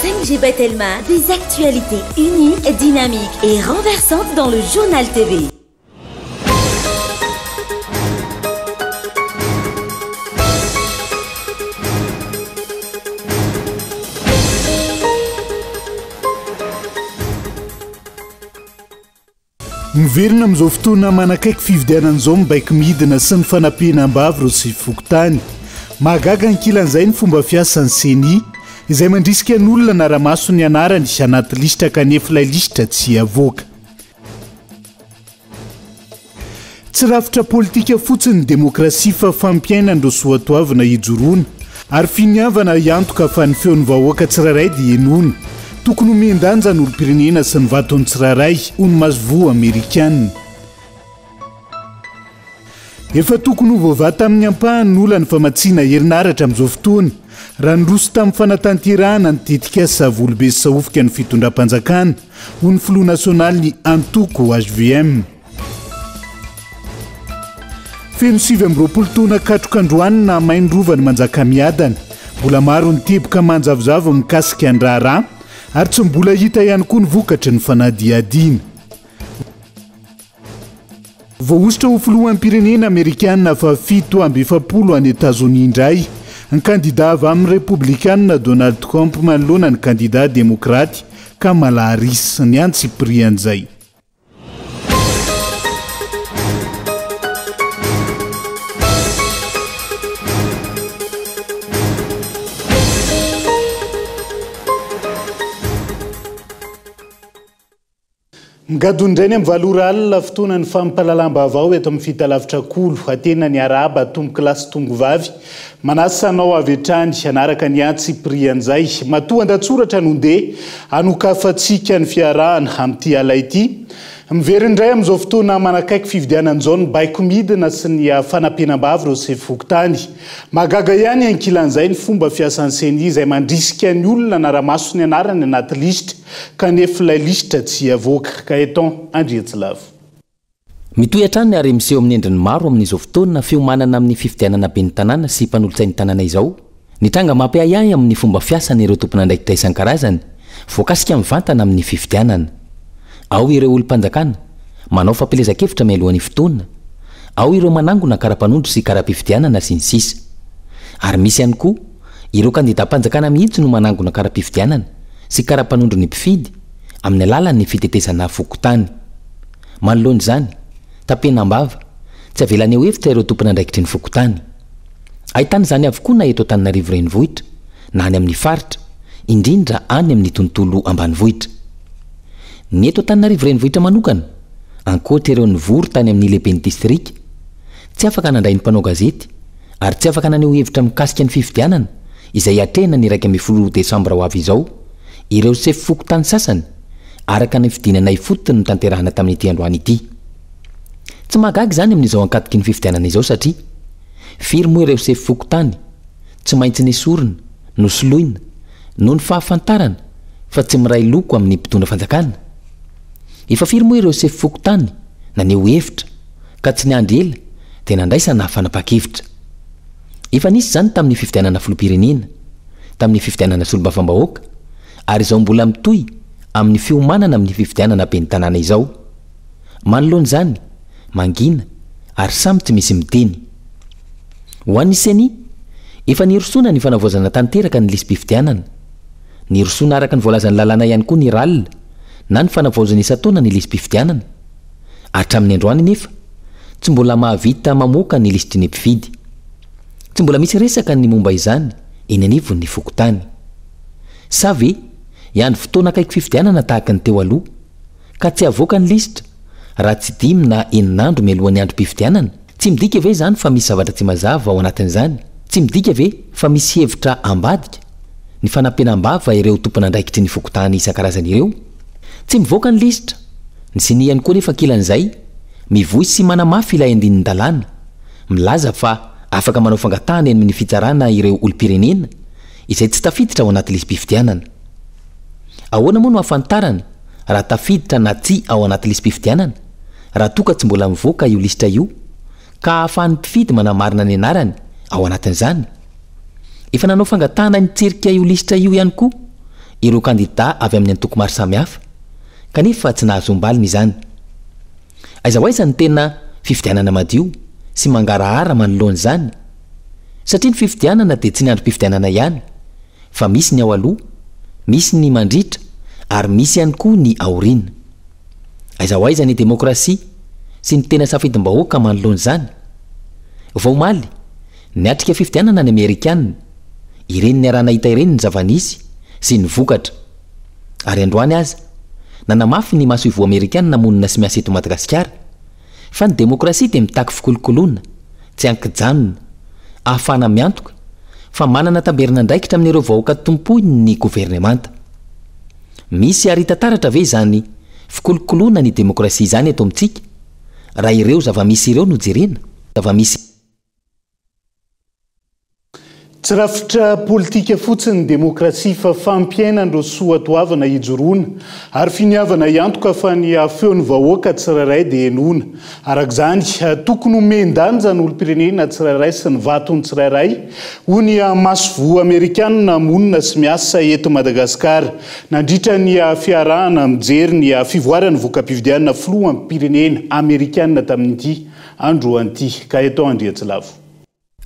5G Batelma, des actualités uniques, dynamiques et renversantes dans le journal TV. Miverina amin'izao fotoana manakaiky fividianan'izao mibaiko midina sy ny fanampiana-mbavy reo sy fokotany. Mahagaga ankilan'izay ny fomba fiasan'ny seni izay mandrisika ny olona naramaso ny anarany anaty lisitra kanefa ilay lisitra tsy avoaka. Tsy rafitra politika fotsiny ny demokrasia fa fampiainan'ireo soatoavina hijoroana ary finiavana iantoka fa ny feon'ny vahoaka tsirairay dia enoana. Tokony homendanja ny olom-pirenena sy ny vatony tsirairay ho ny masovo Amerikanina. Efa tokony ho voava tamin'ny ampahany olana famatsiana herinaratra amin'izao fotoana raha nroso tamin'ny fanatanterahana ny tetikasa volobe sy sahofika ny fitondram-panjakana ho ny filoha nasionaly ny antoko HVM. Feno 7 taona katrok'androany na mainy rova ny manjakamiadana. Mbola maro ny teboka manjavozavo mikasika ny raharaha ary tsy mbola hita ihany koa ny vokatry ny fanadihadiana. Voaositra ho filohampirenena Amerikanina fa 7 any Etazonia indray. Ny kandida avy amin'ny Républicaine Donald Trump manoloana ny kandida démocrate Kamala Harris ny antsiprian'izay. Ngadondrainy amin'ny valora alina fotoana ny fampahalalam-baovao eto amin'ny fitalavitra Kolo atena ny araba tomboky lasy tombo vavy manasanao avy hatrany anaraka ny antsiprian'izay matoa andatsoratra nonde anokafatsika ny fiarahana amin'ity ala ity. Miverindray amin'izao fotoana manakaiky fividianan'izao ny baiko midina sy ny fanampiana-mbavy reo sy fokotany. Mahagaga ihany ankilan'izay ny fomba fiasan'ny seni izay mandrisika ny olona naramaso ny anarany anaty lisitra kanefa ilay lisitra tsy avoaka. Kaeton Andriatsilavo. Mitohy hatrany ary miseho amin'ny endriny maro amin'izao fotoana fiomanana amin'ny fifidianana ben'ny tanàna sy mpanolotsain'ny tanàna izao. Ny tranga mampiahiahy amin'ny fomba fiasana ireo tompon'andraikitra isan-karazany voakasika mivantana amin'ny fifidianana. Ao ireo olom-panjakana manao fampilezakevitra mialohan'ny fotoana. Ao ireo manangona kara-panondro sy kara-pifidianana sy ny sisa. Ary misy ihany koa ireo kandida-panjakana mihitsy no manangona kara-pifidianana sy kara-panondro ny mpifidy amin'ny alalan'ny fitetesana fokotany. Manoloana izany, tapenam-bava tsy avelany eo hevitra ireo tompon'andraikitry ny fokotany. Ahitana izany avokoa na eto Antananarivo renivohitra na any amin'ny faritra, indrindra any amin'ny tontolo ambanivohitra. Ny eto Antananarivo renivohitra manokana, ankoatra ireo nivory tany amin'ny lehiben'ny distrika, tsy afaka nandray ny mpanao gazety ary tsy afaka naneho hevitra mikasika ny fifidianana izay atrehana ny 1 Desambra ho avy izao. Ireo sefy fokotany sasany araka ny fidinana ifotony ny tanterahana tamin'ity androany ity. Tsy mahagaga izany amin'izao ankatoky ny fifidianana izao satria firy moa ireo sefy fokotany tsy maintsy nesorina, nosoloina, no ny fahafantarana fa tsy miray loko amin'ny mpitondra fanjakana. Efa firy moa ireo sefy fokotany naneho hevitra ka tsy niandry ela dia nandraisana fanapa-kevitra. Efa nisy izany tamin'ny fifidianana filoham-pirenena, tamin'ny fifidianana solombavam-bahoaka ary izao mbola mitohy amin'ny fiomanana amin'ny fifidianana ben'ny tanàna izao. Manoloana izany, mangina ary samy tsy misy miteny. Ho an'ny seni, efa nirosoana ny fanavoazana tanteraka ny lisam-pifidianana. Nirosoana araka ny voalazan'ny lalàna ihany koa ny ralina na ny fanavaozana isan-taona ny lisam-pifidianana. Hatramin'ny androany nefa, tsy mbola mahavita mamoaka ny lisitry ny mpifidy. Tsy mbola misy resaka ny momba izany eny anivon'ny fokotany. Sa ve ihany fotoana akaiky fifidianana tahaka ny teo aloha ka tsy avoaka ny lisitra raha tsy 5 na 9 andro mialohan'ny androm-pifidianana? Tsy midika ve izany fa misy zavatra tsy mazava ao anatin'izany? Tsy midika ve fa misy hevitra ambadika ny fanampiana-mbava ireo tompon'andraikitry ny fokotany isan-karazany ireo? Tsy mivoaka ny lisitra. Ny seni ihany koa nefa kilan'izay mivoy sy manamafy ilay andinin'ny dalàna, milaza fa afaka manao fangatahana eny amin'ny fitsarana ireo olom-pirenena izay tsy tafiditra ao anaty lisam-pifidianana. Ahoana moa no afantarana raha tafiditra na tsy ao anaty lisam-pifidianana raha toa ka tsy mbola mivoaka io lisitra io ka ahafahan'ny mpifidy manamarina ny anarany ao anatin'izany? Efa nanao fangatahana nitserika io lisitra io ihany koa ireo kandida avy amin'ny antoko maro samihafa kanefa tsy nahazombaliny izany. Aiza ho aiza ny tena fifidianana madio sy mangarahara manoloana izany, satria ny fifidianana dia tsy ny androm-pifidianana ihany fa misy ny ao aloha, misy ny mandritra ary misy ihany koa ny aoriana. Aiza ho aiza ny demokrasia sy ny tena safidim-bahoaka manoloana izany. Vao maly niatrika fifidianana ny Amerikanina, ireny ny arana hita ireny ny zava-nisy sy ny vokatra. Ary androany aza nanamafy ny maso ivoa Amerikanina monina sy miasa eto Madagasikara fa ny demokrasia dia mitaky fikolokoloana, tsy ankijanona, ahafana miantoka fa manana tamberina ndraikitra amin'ireo vahoaka tompoiny ny governemanta. Misy arita-taratra ve izany fikolokoloana ny demokrasia izany eto amintsika raha ireo zava-misy ireo no jerena? Zava-misy tsy rafitra politika fotsiny ny demokrasia fa fampiainan'ireo soatoavana hijoroana ary finiavana iantoka fa ny afeon'ny vahoaka tsirairay dia enoana. Arak'izany tokony homen-danja ny olom-pirenena tsirairay sy ny vatony tsirairay ho ny masovoa Amerikanina monina sy miasa eto Madagasikara nandritra ny fiarahana mijery ny fivoarany voka-pifidianana filohan'ny pirenena Amerikanina tamin'ity andro anty ka eto Andriatsilavo.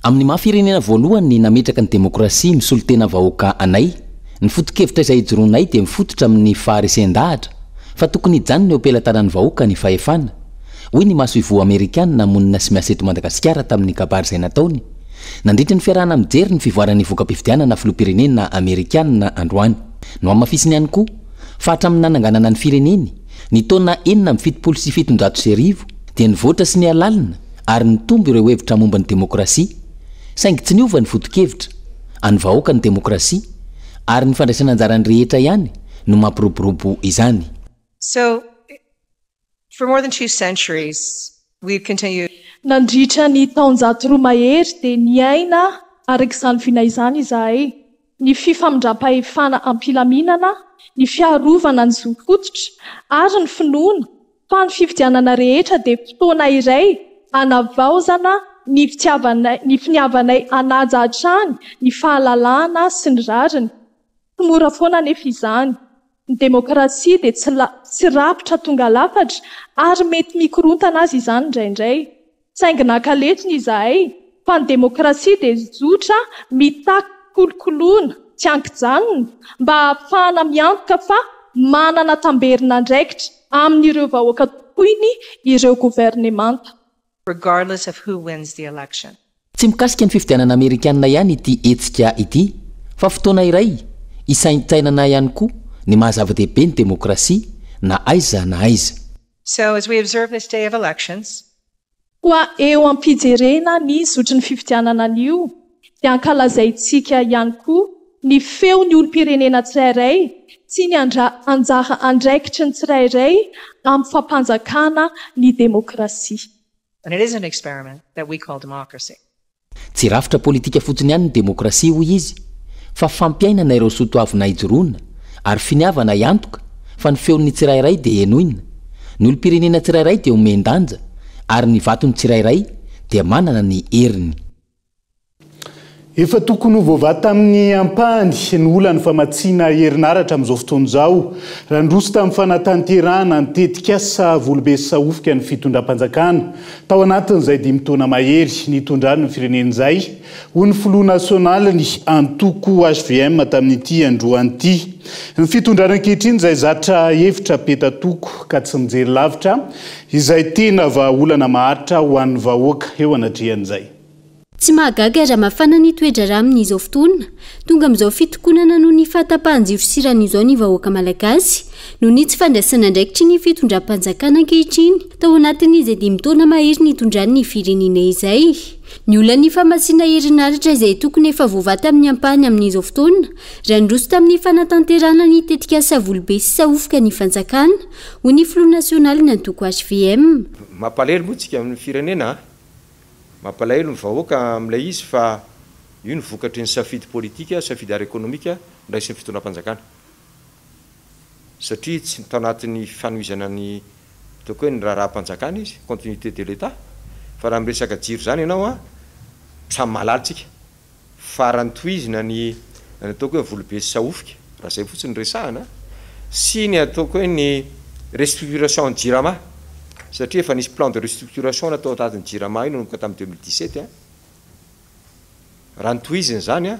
Amin'ny mahafirenena voalohany nametraka ny demokrasia misolo tena vahoaka anay, ny foto-kevitra izay hijoroanay dia mifototra amin'ny faharesen-dahatra fa tokony hijanona eo am-pelatanan'ny vahoaka ny fahefana. Hoy ny maso ivoa Amerikanina monina sy miasa eto Madagasikara tamin'ny kabary izay nataony nandritra ny fiarahana mijery ny fivoaran'ny voka-pifidianana filoham-pirenena Amerikanina androany. No amafisiny ihany koa fa hatramin'ny nananganana ny fireneny ny taona 770 dia nivoatra sy nialalina ary nitombo ireo hevitra momba ny demokrasia, saingy tsy niova ny foto-kevitra any vahoaka ny demokrasia ary ny fandraisana anjarany rehetra ihany no mampiroborobo izany. So for more than 2 centuries we've continued nandritra ny taonjato roa mahery dia niaina arak'izany vinaizany izahay, ny fifamindram-pahefana ampilaminana, ny fiarovana ny zofototra ary ny finoana fa ny fifidianana rehetra dia fotoana iray anavaozana ny finiavanay anaja hatrany ny fahalalana sy ny rariny. Tsy mora foana nefa izany. Ny demokrasia dia tsy rapitra tonga lafatra ary mety mikorontana azy izany indraindray. Saingy nankaletriny izahay fa ny demokrasia dia zotra mitaky kolokoloana, tsy ankijanona mba ahafahana miantoka fa manana tamberina ndraikitra amin'ireo vahoaka tokoiny ireo governemanta. regardless of who wins the election. Tsy mikasika ny fifidianana Amerikanina ihany ity etsika ity, fa fotoana iray isaintsainana ihany koa ny mahazava-dehibe ny demokrasia na aiza na aiza. So as we observe this day of elections, koa eo ampijerena ny zotry ny fifidianana an'io dia ankalazaintsika ihany koa ny feo ny olom-pirenena tsirairay sy ny anjara andraikitry ny tsirairay amin'ny fampanjakana ny demokrasia. and it is an experiment that we call democracy. Tsy rafitra politika fotsiny ihany ny demokrasia hoy izy, fa fampiainana ireo soatoavina hijoroana ary finiavana iantoka fa ny feon'ny tsirairay dia enoina. Ny olom-pirenena tsirairay dia homen-danja ary ny vatony tsirairay dia manana ny heriny. Efa tokony ho voavata amin'ny ampahany ny olana famatsiana herinaratra amin'izao fotoana izao raha ndroso tamin'ny fanatanterahana ny tetikasa volobe sy sahofika ny fitondram-panjakana tao anatin'izay 5 taona mahery nitondrany ny firenena izay ho ny filoha nasionaly ny antoko HVM tamin'ity androany ity. Ny fitondrana ankehitriny izay zatra hevitra petatoko ka tsy mijery lavitra izay tena vahaolana maharitra ho an'ny vahoaka eo anatrehan'izay. Tsy mahagaga raha mafana ny toetra raha amin'izao fotoana, tonga amin'izao fitokonana noho ny fahatapahan-jiro sy ran'izao ny vahoaka malagasy, noho ny tsy fandraisana andraikitry ny fitondram-panjakana ankehitriny, tao anatin'izy 5 taona mahery nitondrany ny firenena izay. Ny olana ny famasiana herinaratra izay tokony efa voavata amin'ny ampahany amin'izao fotoana, raha ndroso tamin'ny fanatanterahana ny tetikasa volobe sy sahofika ny fanjakana, ho ny filoha nasionaly ny antoko HVM. Mampalahelo moa tsika amin'ny firenena, mampalahelo ny vahoaka amin'ilay izy fa io ny vokatry ny safidy politika, safidy ara-ekonomika ndraisin'ny fitondram-panjakana. Satria tsy tao anatin'ny fanohizana ny ataoko hoe ny raharaha-panjakana izy, continuité de l'État, fa raha miresaka jiro zany ianao a samy mahalala tsika. Fa raha ny tohizina ny ataoko hoe volobe sy sahofika raha zay fotsiny resahana sy ny ataoko hoe ny restructuration jirama satria efa nisy plan de restructuration natao tatin'ny jirama iny nomboka tamin'ny 2017 raha nytoiziny zany a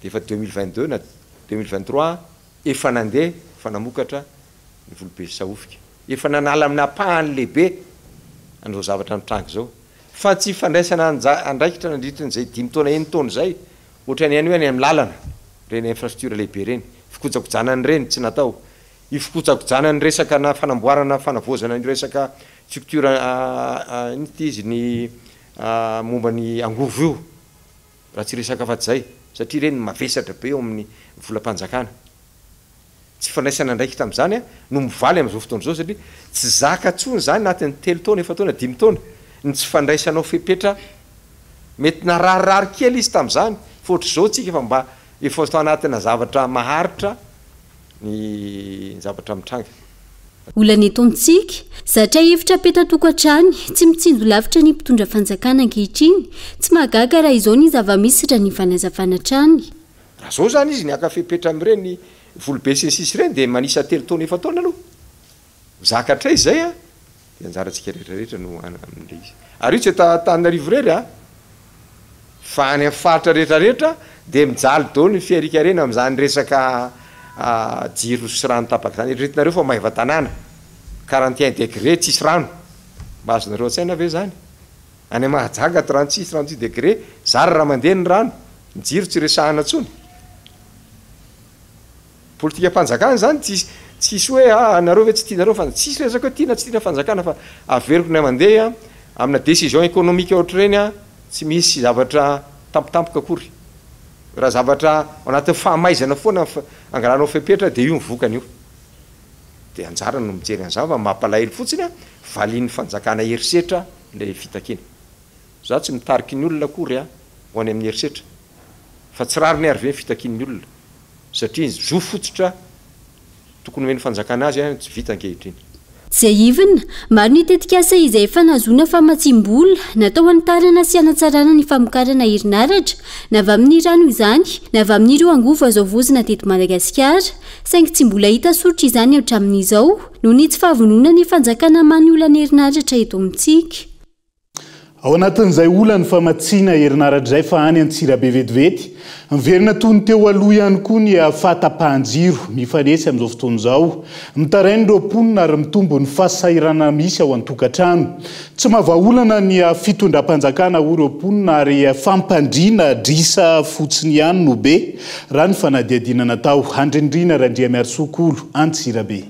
de efa 2022 na 2023 efa nandeha fa namokatra ny volobe saofika efa nanala amin'ny apahany lehibe an'izao zavatra mitrangy zao fa tsy fandraisana andraikitra nandritran'izay 5 taona 9 taona zay ohatrany ihany hoe any amin'ny lalana reny infrastructure lehibe reny fikojakojanany reny tsy natao ifikojakojanany resaka na fanamboarana fanavozana ny resaka structure iny ty izy ny momba ny angovo io raha tsy resaka afaty zay satria reny mavesatra be eo amin'ny volam-panjakana tsy fandraisana andraikitra am'izany a no mivaly am'izao fotoana zao satria tsy zaka tsony zany natin'ny 3 taona efa taona 5 taona ny tsy fandraisanao fepetra mety nararirary kely izy tam'izany fa ohatr' zao tsika efa mba efa tao anatina zavatra maharitra ny zavatra mitranga olany etontsika satria hevitra petratokantrany tsy mitsinjo lavitra ny mpitondra fanjakana ankehitriny tsy mahagaga raha izao ny zava-misitra ny fanazavana trany raha zao zany izy ny akafipetra am'ireny volobe sesisy reny de manisa 3 taona efa taona aloha zakatray zay a de anjarantsika rehetrarehetra no amin'le izy ary io tsy tanarivo rery a fa any amin'ny faritra rehetrarehetra de mijaly daoly ny fiarikarena am'izany resaka jiro sy rano tapaka zany eritretinareo fa maheva tanàna 41 degré tsisy rano mba azonareo an-tsaina ave zany any mahajaga 36 degré zary raha mandeha ny rano ny jiro tsy resahana tsony politika mpanjakana zany tsisy hoe anareo hoe tsy tianareo fa tsisy resaka hoe tiana tsy tiana fanjakana fa averiko ny mandeha amina décision économique ohatr'ireny a tsy misy zavatra tampotampoka akory raha zavatra anatin'ny fahamaizana foana angalanao fepetra de io mivokany io de anjara no mijery an'izany fa mampalahelo fotsiny a valian'ny fanjakana herisetra le fitakiny za tsy mitariky ny olona akory a ho any amin'ny herisetra fa tsy rary ny ary ve fitakin'ny olona satria zo fototra tokony hoe ny fanjakana azy a tsy vita ankehitriny zay ivina maro ny tetikasa izay efa nahazoana famatsim-bola natao hanitarana sy hanatsarana ny famokarana herinaratra na avy amin'ny rano izany na avy amin'ireo angovo azo vozina teto Madagasikara saingy tsy mbola hita soritra izany hatramin'izao noho ny tsy fahavonona ny fanjakana many olana herinaratra eto amintsika ao anatin'izay olany famatsiana herinaratra izay fa any Antsirabe vetivety miverina tony teo aloha ihany koa ny fahatapahan-jiro mifanesy amin'izao fotoana izao mitarainy ireo mponina ary mitombo ny fahasahirana misy ao an-tokantrano tsy mahavaolana ny fitondram-panjakana ho ireo mponina ary fampandriana drisa fotsiny ihany no be raha ny fanadihadiana natao handrindrina Randriamiarysokolo Antsirabe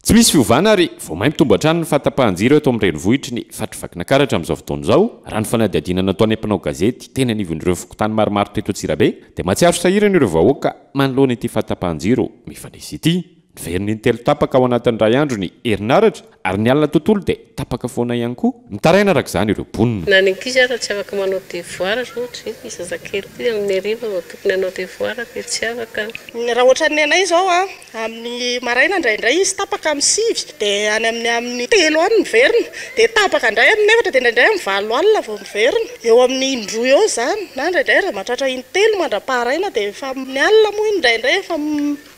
tsy misy fiovana ary vao mahay mitombo hatrany ny fahatapahan-jiro eto amin'ny renivohitry ny fatrovakinankaratra amin'izao fotoana izao raha ny fanadihadiana nataony ampanao gazety teny anivon'ireo fokontany maromaro teto Antsirabe dia mahatsiaro sahirana ireo vahoaka manoloana ity fahatapahan-jiro mifanesy ity niveriny ny 3 tapaka ao anatin'ny ray andro ny herinaratra ary ny alina tontolo dia tapaka foana ihany koa mitaraina araka izany ireo mponina na ny ankizy ara tsy afaka manao devoir ohatra izy zazakely ty amin'ny hariva vao tokony hanao devoir dia tsy afaka raha ohatra ny anay zao a amin'ny maraina indraindray izy tapaka amin'ny 7 dia any amin'ny 3 any miverina dia tapaka indray amin'ny 4 dia indraindray amin'ny 9 alina vao miverina eo amin'ny indroa eo zany na indraindray raha mahatratra iny 3 mandra-paharaina dia efa amin'ny alina moa indraindray efa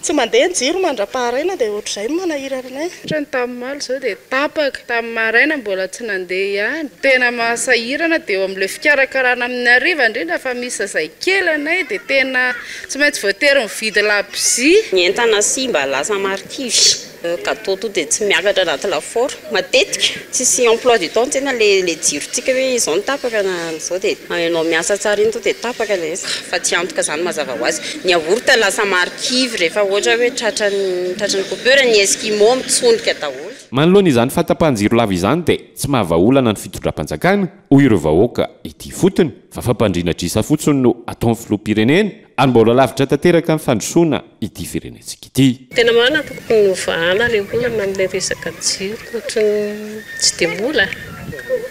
tsy mandeha ny jiro mandra-paharaina dia ohatr'izay manahirana anay ohatrany tamin'ny malo zao dia tapaka tamin'ny maraina mbola tsy nandeha ihany tena mahasahirana dia eo amin'ilay fikarakarana amin'ny hariva indrindra fa misy zay kely anay dia tena tsy maintsy voatery mividy labozia ny entana simba lasa marikivy gâteau to dia tsy miakatra anaty lafaoro matetika tsisy emploi du temps tena le jirotsika hoe izao ny tapaka zao dia anao miasa tsara iny to dia tapaka le fa tsy antoka zany mazava ho azy ny yaourt lasa marikivy rehefa ohatra hoe tratrany coupeur ny eskimo mitsondrika daholo manoloana izany fahatapahan-jiro lava izany dia tsy mahavaolana ny fitondram-panjakana hoy ireo vahoaka ity fotony fa fampandriana drisa fotsiny no ataon'ny filoham-pirenena ary mbola lavitra tanteraka ny fandrosoana ity firenentsika ity tena marina tokony novahana le olana amin'ilay resaka jiro ohatrany tsy dia mbola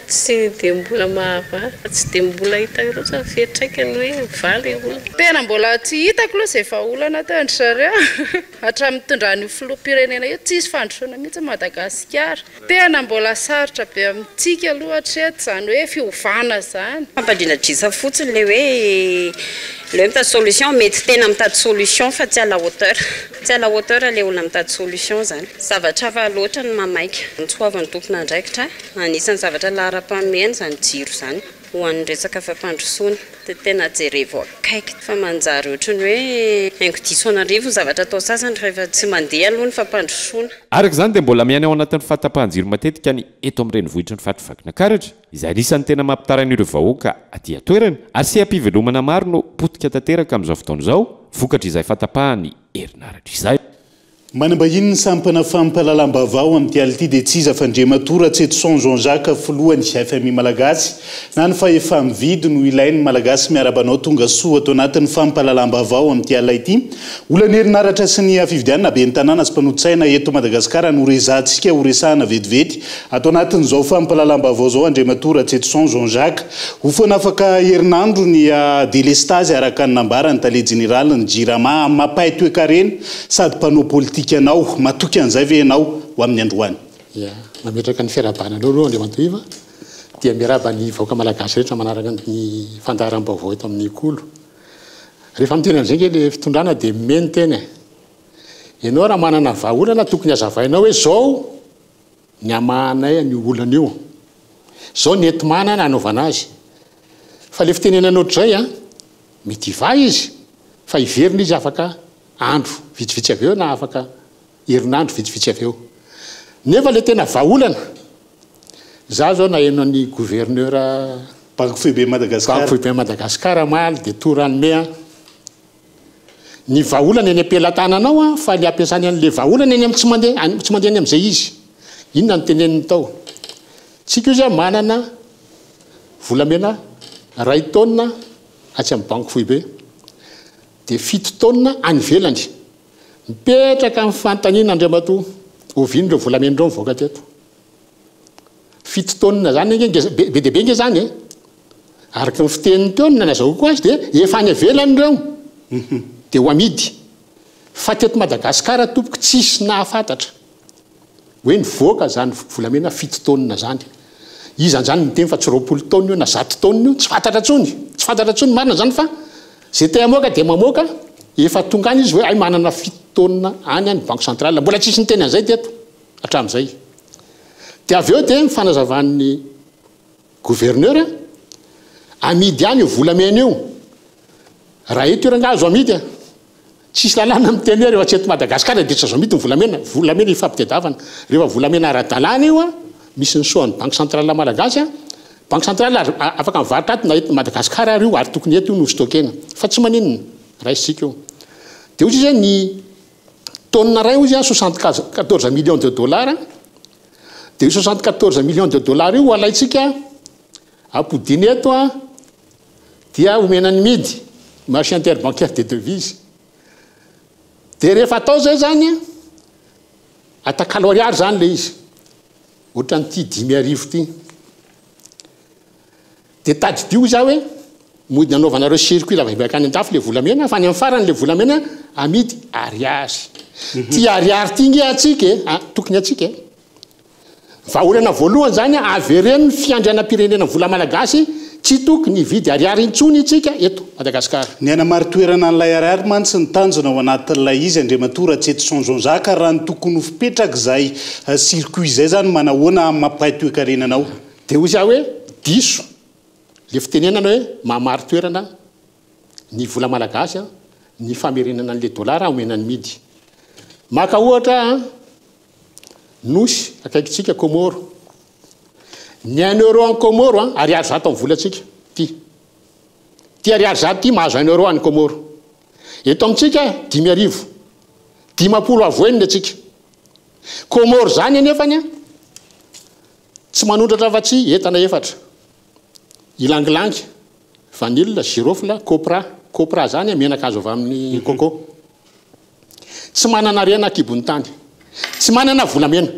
tsy dia mbola mahavary tsy dia mbola hita ireo sa fiatraikany hoe mivaly olona tena mbola tsy hitako loha izay vahaolana tandry zareo hatramin'ny mitondran'io filoham-pirenena io tsisy fandrosoana mihitsy Madagasikara tena mbola sarotra be amintsika aloha hatreto zany hoe fiovana zany fampandriana drisa fotsiny le hoe leo mitady solution mety tena mitady solution fa tsy à la hauteur tsy à la hauteur le olona mitady solution zany zavatra fa loatra ny mamaika nitsoavany tompon'andraikitra anisan'ny zavatra lahara-panomena zany jiro zany ho an'ny resaka fampandrosoana dia tena jerevo akaiky fa manjary ohatrany hoe haingo diso anarivo zavatra atao sasany rehefa tsy mandeha aloha ny fampandrosoana araka izany dia mbola miaina ao anatin'ny fahatapahan-jiro matetika ny eto amin'ireny vohitra ny fatrivakina karatra izay anisan'ny tena mampitaran'ireo vahoaka aty atoerana ary sehampivelomana maro no potika tanteraka amin'izao fotoana izao vokatra izay fatapahany herinaratra izay manambahiny ny sampana fampahalalam-baovao amin'ity ality dia tsy iza fandrematora tsetson Jean-Jacques filohan'ny FMI malagasy na ny fa efa mividy no ilainy malagasy miarabanao tonga soa atao anatin'ny fampahalalam-baovao amin'ity ala ity olany herinaratra sy ny fividianana be ny tanàna sy mpanotsaina eto Madagasikara no rezahantsika ho resahana vetivety atao anatin'izao fampahalalam-baovao zao andrematora tsetson Jean-Jacques ho foana afaka herinandro ny délestage araka ny nambarany tale général ny jirama mampay toekarena sady mpanao politika anao matoky an'izay ve ianao ho amin'ny androany mametraka ny fiarabananao aloha Andriamantoiva dia miaraba ny vahoaka malagasy rehetra manaraka ny fandaharam-baovao eto amin'ny Kolo rehefa miteny an'izay nge le fitondrana dia meny tena ianao raha manana vahaolana tokony hazavainao hoe zao ny amahanay ny olana io zao ny entimana na anaovana azy fa le fitenenanao ohatrizay mety iva izy fa iverina izy afaka andro vitsivitsy avy eo na afaka herinandro vitsivitsy avy eo nefa le tena vahaolana za zao na eno ny gouverneur Banque Foibe Madagasikara maly dia toranome ny vahaolana eny ampelantananao fa le ampiasany an'le vahaolana eny tsy mandeha any amin'izay izy inona no teneniny tao tsika io zay manana volamena 2 taonina atsy amin'ny Banque Foibe dia 7 taonina any ivelany mipetraka amin'ny fanontaniana Andriamatoa oviny ireo volamena ireo mivoaka teto 7 taonina zany be dia be nge zany araka ny fiteniny taonina na zao koa azy dia efa any ivelany ireo dia ho amidy fa teto Madagasikara tompoka tsisy nahafantatra hoe nivoaka zany volamena 7 taonina zany izany miteny fa tsy 20 taonina io na 100 taonina io tsy fantatra tsony marina zany fa zay te hamoaka dia mamoaka efa tonga any izy hoe ay manana 7 taonina any any banque centrale mbola tsisy niteny an'izay teto hatramin'izay dia avy eo dia mifanazavan'ny gouverneur amidy any io volamena io raha eto iranga azo amidy tsisy lalàna miteny hoe rehefa tsy eto Madagasikara dia tsy azo amidy ny volamena ifampitadiavana rehefa volamena ara-dalàna io misy ny soan'ny banque centrale malagasy banque centrale afaka mivarotra ato na eto Madagasikara ary io ary tokony eto io no stokena fa tsy maninona raha isika io dia ozy zay ny taonina ray ozy 74 millions de dollars dia 74 millions de dollars io alaitsika ampodiny eto dia omenany midy marché interbancaire de devise dia rehefa atao zay zany atakalo ariary zany le izy ohatra nyty 10,000 ty dia tadidio za hoe mody nanaovanareo circuit lavaibaika any an-dafo le volamena fa any amin'ny farany le volamena amidy ariary ty ariary ty nge atsika tokony atsika vahaolana voalohany zany avereny ny fiandrianam-pirenena vola malagasy tsy tokony vidy ariary intsony itsika eto Madagasikara ny anamary toerana n'ilay ariary mantsy ny tanjona ao anatin'ilay izy andrematora tsetson Jean-Jacques raha ny tokony ho fipetraka izay circuit zay zany manahoana mampay toekarenanao dia hoy za hoe diso le fitenenana hoe mamary toerana ny vola malagasy ny famerenana an'le dollara omenany midy maka ohatra nosy akaikitsika Komoro ny 1 euro any Komoro ariary zato amin'ny volatsika ty ariary zato ty mahazo 1 euro any Komoro eto amintsika 10,000 10 avoeniny atsika Komoro zany anefany tsy manondratra fa tsy entana efatra ilangilangy vanille girofle copra zany menaka azo avy amin'ny coco tsy manana rena kibony tany tsy manana volamena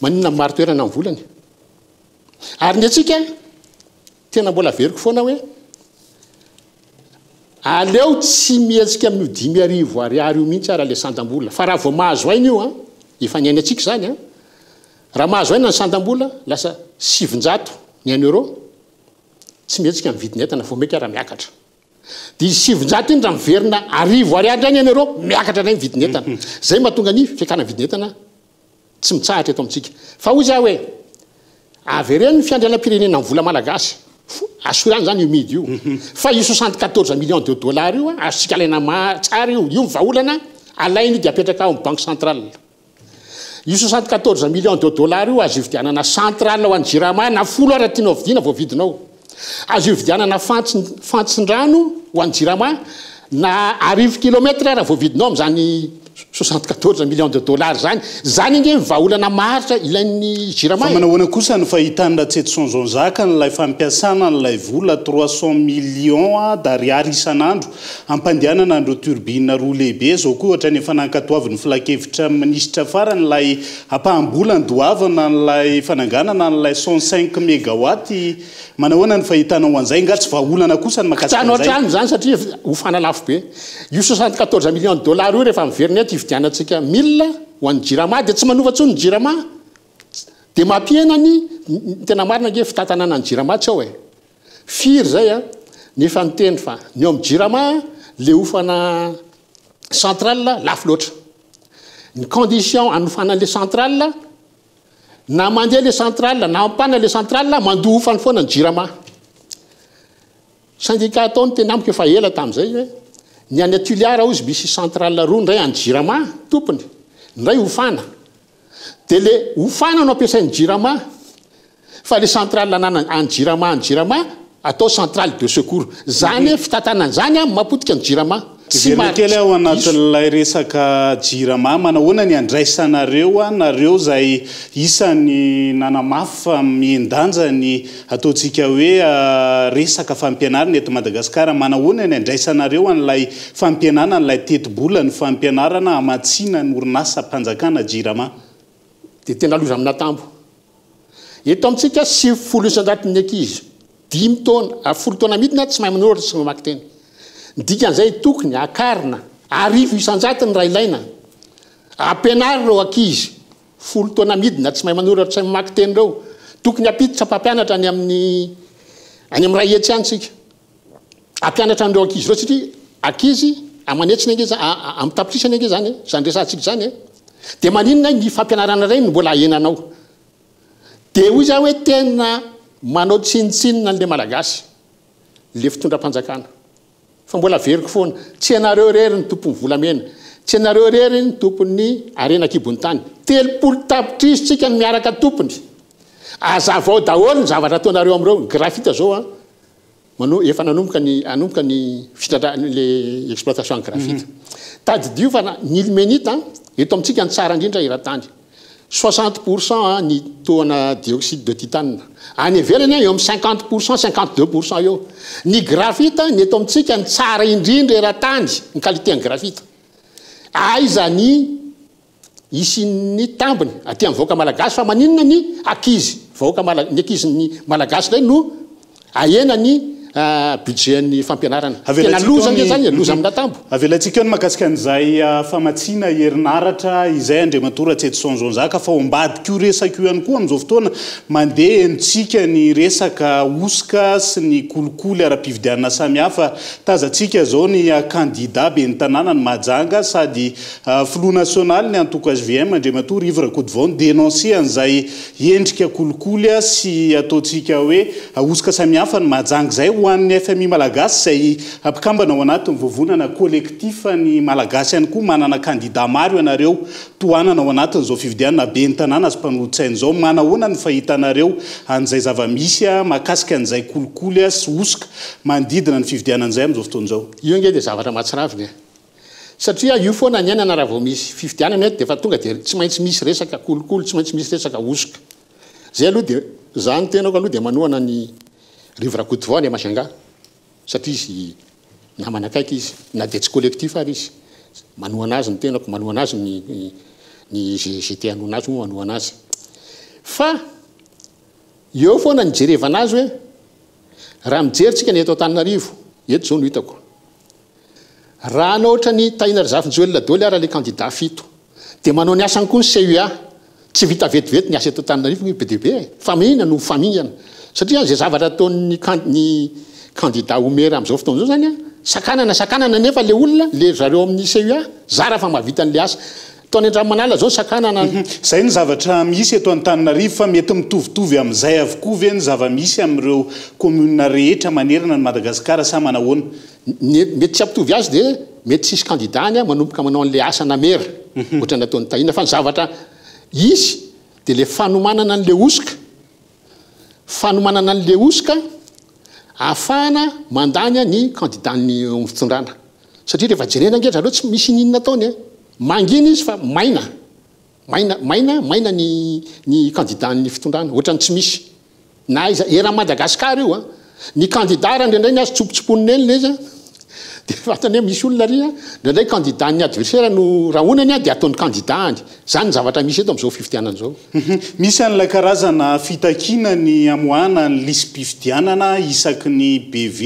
maninona maro toerana amin'ny volany ary ny atsika tena mbola veriko foana hoe aleo tsy mihetsika amin'io 10,000 ariary io mihitsy ara le sandam-bola fa raha vao mahazo ainy io efa ny ainy atsika zany raha mahazo aina ny sandam-bola lasa 700 ny 1 euro tsy mihetsika amin'ny vidiny entana vao meka raha miakatra dia 700 indra miverina arivo ariary rany ianareo miakatra ray nyvidinentana zay mahatonga ny fiakana vidinentana tsy mitsahatra eto amintsika fa hoy za hoe avy reny ny fiandrianam-pirenena ny vola malagasy asorany zany io midy io fa io 74 millions de dollars io azontsika alaina tsara io mivaolana alainy dia apetraka ao amin'ny banque centrale io 74 millions de dollars io azo ividianana centrale ho an'ny jirama na 10 ara tianao vidina vao vidinao azo ividianana fantsin-drano ho an'ny jirama na 10 kilometre raha vao vidinao amin'izany 74 millions de dollars zany nge mivaolana maharitra ilain'ny jirama manahoana kosa ny fahitana tsetson zonzaka nylay fampiasana nylay vola 300 millions d'ariary isan'andro ampandehanana andro turbine roa lehibe zao koa ohatra ny efa nankatoavy ny filakevitra minisitra farany nylay ampahambola ny doavana nylay fananganana nylay 105 mégawatt manahoana ny fahitana ho an'izay nga tsy vaolana kosa ny makasitrano zany satria hofana lafo be io 74 millions de dollars io rehefa miverina ividianantsika 1000 ho an'ny jirama dia tsy manova tsony ny jirama dia mampienany tena marina nge fitatanana ny jirama tsy ao e firy zay a nefa nyteny fa ny eo amin'ny jirama le hofana centrale lafo loatra ny condition anofanan'le centrale na mandeha le centrale na ampana le centrale mandohofany foana ny jirama syndicat ataony tena amiko efa ela tamin'izay hoe ny any atuliara izy misy centrale roa ndray any jirama tompony ndray hofana dia le hofana no ampiasain'ny jirama fa le centrale anana any jirama atao centrale de secours zany fitantanany zany mapotika ny jirama kely ao anatin'lay resaka jirama manahoana ny andraisanareo nareo zay isany nanamafy fa miendanjany ataontsika hoe resaka fampianarana eto Madagasikara manahoana ny andraisanareo an'lay fampianana nylay tetibola ny fampianarana amatsina ny orinasa mpanjakana jirama dia tena loza amina tambo eto amintsika 70 ankizy 10 taona 10 taona midina tsy mahay manoratra tsy mamaky teny dikan'izay tokony akarina 100 ny raha ilaina ampianary reo ankizy 10 taona midina tsy mahay manoratra tsy mamaky teny reo tokony apiditra mpampianatra any amin'ny ray hetsy any tsika ampianatra an'ireo ankizy reo satria ankizy amanetsiny ange amin'ny tapitrisany ange zany zany resantsika zany dia maninona ny fampianarana reny mbola ahenanao dia hoy za hoe tena manao tsinitsinina n'le malagasy le fitondram-panjakana fa mbola veriko foana tsy ianareo rery ny tompony volamena tsy ianareo rery ny tompony arena kibony tany 30 tapitrisa ny miaraka tompony azavao daholo ny zavatra ataonareo am'ireo grafita zao efa nanomboka ny le exploitation grafita tadidio fa ny ilmenita eto amintsika ny tsara indrindra iratany 60% ny toana dioxyde de titane any ivelany eo amin'ny 50% 52% eo ny grafita ny eto amintsika ny tsara indrindra iratany ny qualité ny grafita aiza ny isin'ny tambiny aty amin'ny vahoaka malagasy fa maninona ny akizy ny akizy ny malagasy ray no ahenany budgetn'ny fampianarana tena lozany zany loza amina tambo avelantsika eo ny mahakasika an'izay famatsiana herinaratra izay andriamatora tsetson zonzaka fa ombadiko resaka io ihany koa amin'izao fotoana mandeha entsika ny resaka osika sy ny kolikoly ara-pividianana samihafa tazantsika zao ny candidat be ny tanàna ny mahajanga sady flou national ny antoko SVM andriamatora ivra kodivao ny dénoncé an'izay endrika kolikoly sy ataontsika hoe osika samihafa ny mahajanga zay hoan'ny FMI malagasy zay ampikambana ao anatin'ny vovonana kolektif ny malagasy ihany koa manana candidat maro ianareo toanana ao anatin'izao fividianana be ny tanàna azy mpanolotsainy zao manahoana ny fahitanareo an'izay zavamisy mahakasika an'izay kolikoly sy osika manodidina ny fividianan'izay amin'izao fotoan'izao io nge dia zavatra mahatsiravina satria io foana ny ainana raha vao misy fividianana dia fa tonga dia tsy maintsy misy resaka kolikoly tsy maintsy misy resaka osika zay aloha dia zany tenako aloha dia manohana ny rivra kodivao ny Masanga satria izy namana akaiky izy na dia tsy collectif ary izy manohana azy ny tenako manohana azy ny GT anohana azy moa manohana azy fa eo foana nijerevana azy hoe raha mijeritsika ny eto Antananarivo eto zao no hitako raha na ohatra ny Tahinar Zafinjoelina Doly ara le candidat fito dia manao ny asany koa ny CUA tsy vita vetivety ny asa eto Antananarivo ny BDB fa mihina no famingana satria zay zavatra ataon'ny candidat omera amin'izao fotoana zao zany sakanana nefa le olona le zareo amin'ny CUA zara fa mahavita n'le asa taony an-dramanala zao sakanana zay ny zavatra misy eto Antananarivo fa mety mitovitovy amin'izay avokoa ve ny zava-misy amin'ireo commune rehetra manerana ny Madagasikara sa manahoana mety tsy ampitovy azy dia mety sisy kandidany manomboka manao an'le asa namera ohatra nataony tahina fa ny zavatra izy dia le fanomanana an'le osika fanomanana an'le osika ahafahana mandany ny kandidany fitondrana satria rehefa jerena nge zareo tsy misy ninona ataony mangina izy fa maina ny kandidany fitondrana ohatra ny tsy misy na iza eran'ny Madagasikara io ny kandidara ndraindray ny azy tsopotsopony nelina izy dia fatany hoe misy olona ry ndraindray kandidany adversaire no rahonany dia ataony kandidany zany ny zavatra misy eto amin'izao fifidianana zao misy an'ilay karazana fitakiana ny amoahana ny listim-pifidianana isaky ny BV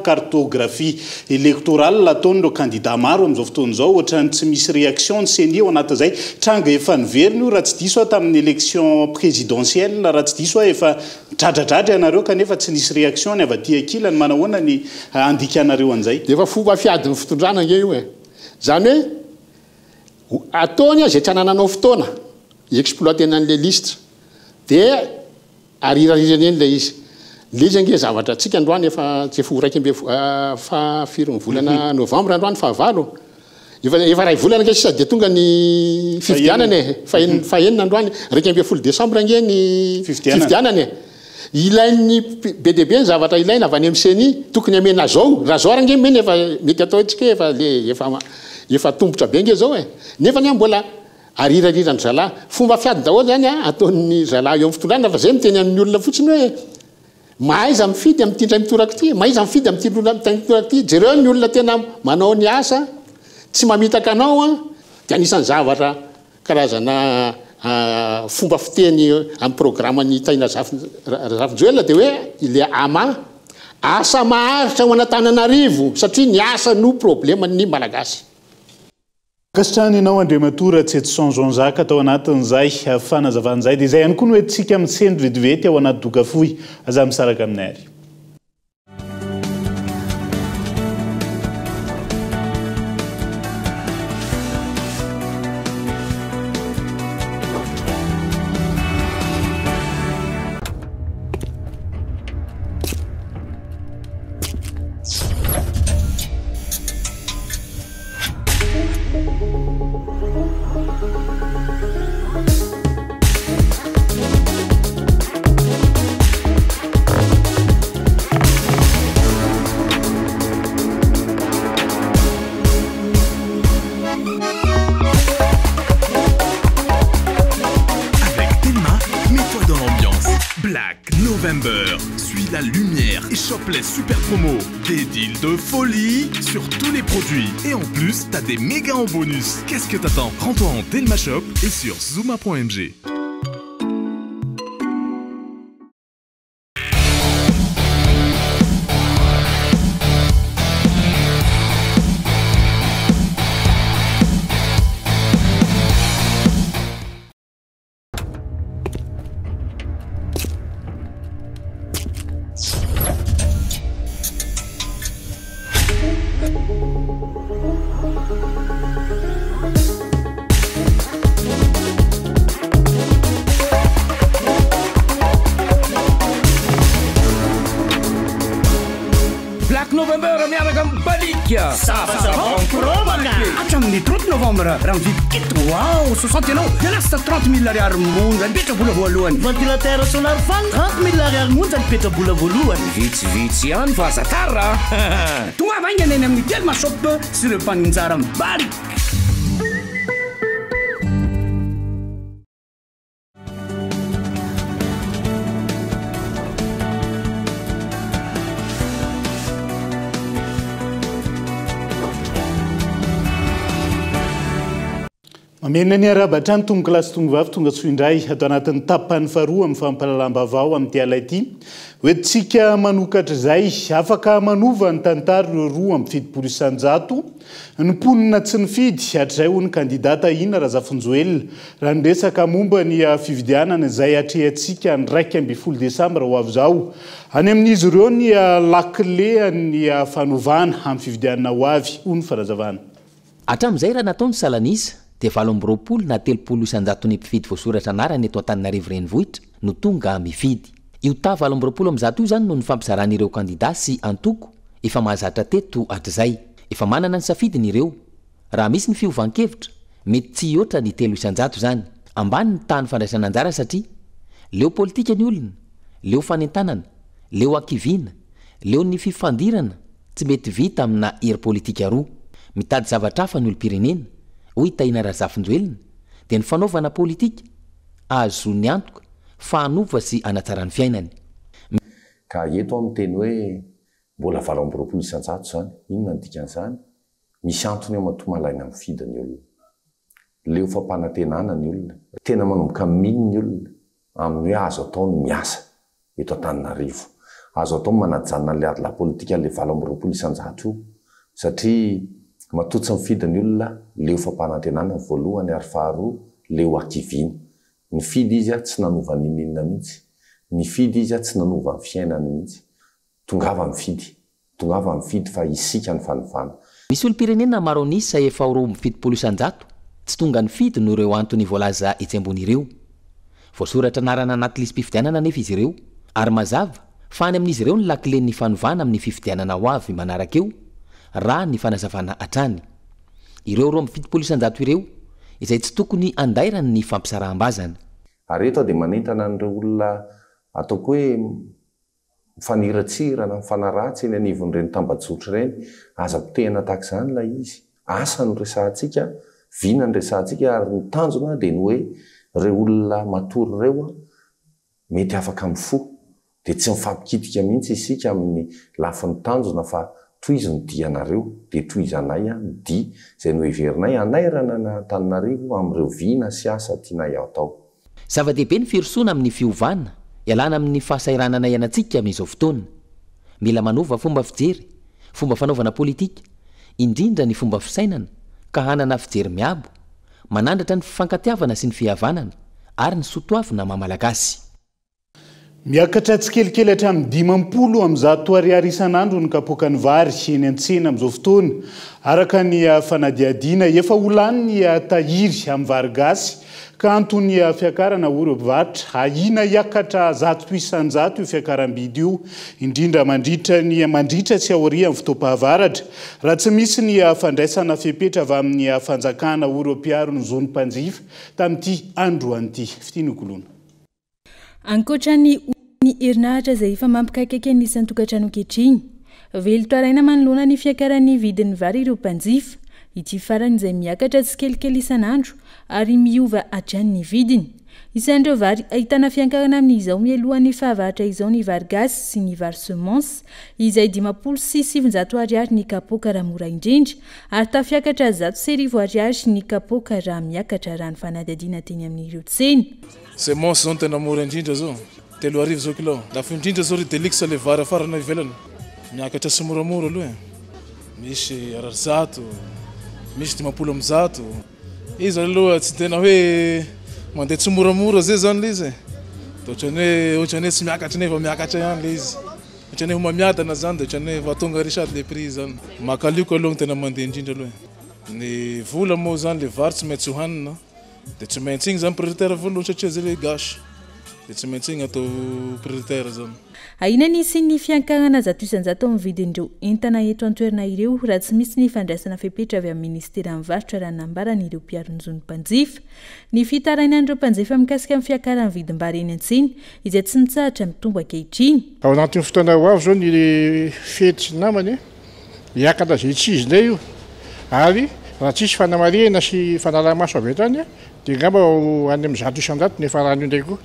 cartographie électorale ataony ireo candidat maro amin'izao fotoana izao ohatrany tsy misy réaction ny CENI ao anatin'izay tranga efa niveriny io raha tsy diso tamin'ny élection présidentielle raha tsy diso efa dradradratra ianareo kanefa tsy nisy réaction ny avy aty ankilany manahoana ny andikanareo an'izay fomba fiadiny fitondrana nge io zany hoe ataony zay tsy anananao fotoana exploitena an'le listre dia arirarirany eny le izy le izy nge zavatra tsika androany efa tsy efa raiky ambe firy volana novembre androany fahavalo efa ray volana nge sisa dia tonga ny fifidianany fahenina androany raiky ambe folo décembre nge ny fifidianany ilain'ny be dia be ny zavatra ilaina avy any amin'ny CENI tokony amena zao raha zao range meny efa mety atao antsika efa tombotra be nge zao nefa ny mbola arirariran'ny zalahy fomba fiady daholo zany ataon'ny zalahy eo amin'ny fitondrana fa zay miteny amin'ny olona fotsiny hoe mahaiza mifidy amin'ity ndray mitorako ity mahaiza mifidy amin'ity mitorako ity jereo ny olona tena manao ny asa tsy mamitaka anao dia anisan'ny zavatra karazana fomba fiteny amin'ny programany taina Ravinjoelina dia hoe ile ama asa maharitra ho an'Antananarivo satria ny asa no probleman'ny malagasy kasitrany ianao Andriamatora Tsetson Jean-Jacques atao anatin'izay fanazavan'izay dia izay ihany koa no hoentsika misendry vetivety ao anaty dokafohy aza misaraka aminay ary Novembre, suis la lumière et chope les super promos. Des deals de folie sur tous les produits. Et en plus, t'as des méga en bonus. Qu'est-ce que t'attends? Rends-toi en Telma Shop et sur zooma.mg. Novembre miaraka balika savon promana hatramin'ny 30 novembre raha mividy kit wow 60 ianao dia lasta 30 000 ariary monja mipetrabola voalohany ventilateur solar fan 30 000 ariary monja mipetrabola voalohany vitsivitsy ihany fa azatara tonga vaingana eny amin'ny Telma Shop sy ireo mpaninjara mibalika mamena ny arabatrany tonga kilasy tonga vavy tonga tsoa indray atao anatin'ny tapany faharoa amin'ny fampalalam-baovao amin'ny tiala ity hoentsika manokatra izay afaka manova ny tantara ireo roa amin'ny fidipolo isanjato ny mponina tsy nifidy hatr'izay ho ny kandidata ina Razafinjoelina raha ny resaka momba ny fividianana izay atrehantsika ny 2 Desambra ho avy izao any amin'izy ireo ny lakile ny fanovana amin'ny fividianana ho avy ho ny farazavana hatramin'izay raha nataony salanisa dia 20 na 30 isanjato ny mpifidy voasoratra anarany eto Antananarivo renivohitra no tonga mifidy. Io ta 20 amin'zato io zany no ny fampizaran'ireo kandida sy antoko efa mahazatra teto hatr'izay. Efa manana ny safidiny ireo. Raha misy ny fiovan-kevitra mety tsy oatra ny 3 isanjato zany. Ambany ny tany fandraisana anjara satria leo politika ny olona, leo fanentanana, leo akivina, leo ny fifandirana tsy mety vita amina hery politika roa. Mitady zavatra hafa ny olom-pirenena hoy Taina Razafinjoelina dia ny fanaovana politika azo ny antoka fa hanova sy anatsara ny fiainany. Ka eto amin'ny teny hoe mbola 20 isanjato zany, inona ny dikan'izany? Misy antony amatomalaina amin'ny fidiny olona. Leo fampanantenana ny olona, tena manomboka mino ny olona amin'ny hoe azo atao ny miasa eto Antananarivo. Azo atao manajanona le ady la politika le 20 isanjato io satria matotsy mifidiny olona leo fampanantenana voalohany ary faharoa leo akiviny. Ny fidy izy tsy nanova ninina mihitsy. Ny fidy izy tsy nanova ny fiainany mihitsy. Tongava mifidy fa isika ny fanovana. Misy olom-pirenena maro anisa efa roa mifidipolo isanjato tsy tonga ny fidy no ireo antony voalaza etsy ambony ireo. Voasoratra anarana anaty lisy mpifidianana nefa izy ireo ary mazava fa any amin'izy ireo ny lakilen'ny fanovana amin'ny fifidianana ho avy manaraka eo raha ny fanazavana hatrany. Ireo roa mifidipolo isanjato ireo izay tsy tokony andairany ny fampisaraham-bazana. Ary eto dia manentana an'ireo olona ataoko hoe mifaniratsirana, mifanaratsy eny anivon'ireny tambajotra ireny. Aza-potehana tahaka izany ilay izy. Asa no resahantsika, vina ny resahantsika ary ny tanjona dia ny hoe ireo olona matory ireo mety afaka mifo dia tsy mifampikitika mihitsy isika amin'ny lafin'ny tanjona fa toy izy ny dianareo dia toy izanay ny di izay no heverinay anairana na Antananarivo amin'ireo vina sy asa tianay atao. Zava-dehibe ny firosoana amin'ny fiovana ialana amin'ny fahasairanana ianantsika amin'izao fotoana. Mila manova fomba fijery, fomba fanaovana politika, indrindra ny fomba fisainana ka hanana fijery miabo, manandratra ny fifankatiavana sy ny fihavanana ary ny soatoavina maha-malagasy. Miakatra tsikelikely hatramin'ny 50 amin'zato ariary isan'andro ny kapoaka ny vary eny an-tsena amin'izao fotoana araka ny fanadiadiana efa holan'ny tahiry amin'ny vary gasy ka antony fiakarana ireo mpivarotra ahina hiakatra 100 isanjato io fiakaram-bidy io indrindra mandritra tsy aoria amin'ny fotoam-pahavaratra raha tsy misy ny fandraisana fepetra avy amin'ny fanjakana ireo mpiaro ny zony mpanjifa tamin'ity andro an'ity fitinykolona. Ankoatrany herinaratra izay efa mampikaikaiky anisan'ny tokantrano ankehitriny, velon-toaraina manoloana ny fiakaran'ny vidin'ny vary ireo mpanjifa, ity farany izay miakatra tsikelikely isan'andro ary miova hatrany ny vidiny. Isan'ireo vary ahitana fiankarana amin'izao mialohan'ny fahavaratra izao ny vary gasy sy ny vary semence izay 50 sy 700 ariary ny kapoaka raha mora indrindra ary tafiakatra 100 sy 1000 ariary ny kapoaka raha miakatra raha ny fanadadiana teny amin'ireo tsena. Semence zao tena mora indrindra zao 3 arivo zao kilo. Lafa indrindra zao ry delix le vary afarana ivelany miakatra sy moramora aloha. Misy 100, misy 50 amin'zato. Izy aloha tsy tena hoe mandeha tsy moramora zay zany le izy. Ohatrany tsy miakatra nefa miakatra ihany le izy. Ohatrany mamiadana zany dia ohatrany va tonga risady le prix zany. Makalioko aloha tena mandeha indrindra aloha. Ny vola moa zany le vary tsy maintsy hohanina dia tsy maintsy igny zany prioritaire voalohany satria zay le gasy. Dia tsy maintsy igny atao prioritaire zany. Ahina nisy ny fiankarana 100 isanjato amin'ny vidin'ireo entana eto an-toerana ireo raha tsy misy ny fandraisana fepetra avy amin'ny ministera mivarotra raha nambarana ireo mpiaro ny zony mpanjifa. Ny fitarainan'ireo mpanjifa mikasika amin'ny fiakaran'ny vidim-bary eny an-tsena izay tsy mitsahatra mitombo ankehitriny. Ao anatin'ny fotoana ho avy zao ny fety sy namany hiakatra izay tsy izy ilay io ary raha tsisy fanamarihana sy fanalamaso avy hatrany dia ngamba any amin'ny 100 isanjato ny efa rano io indray koa.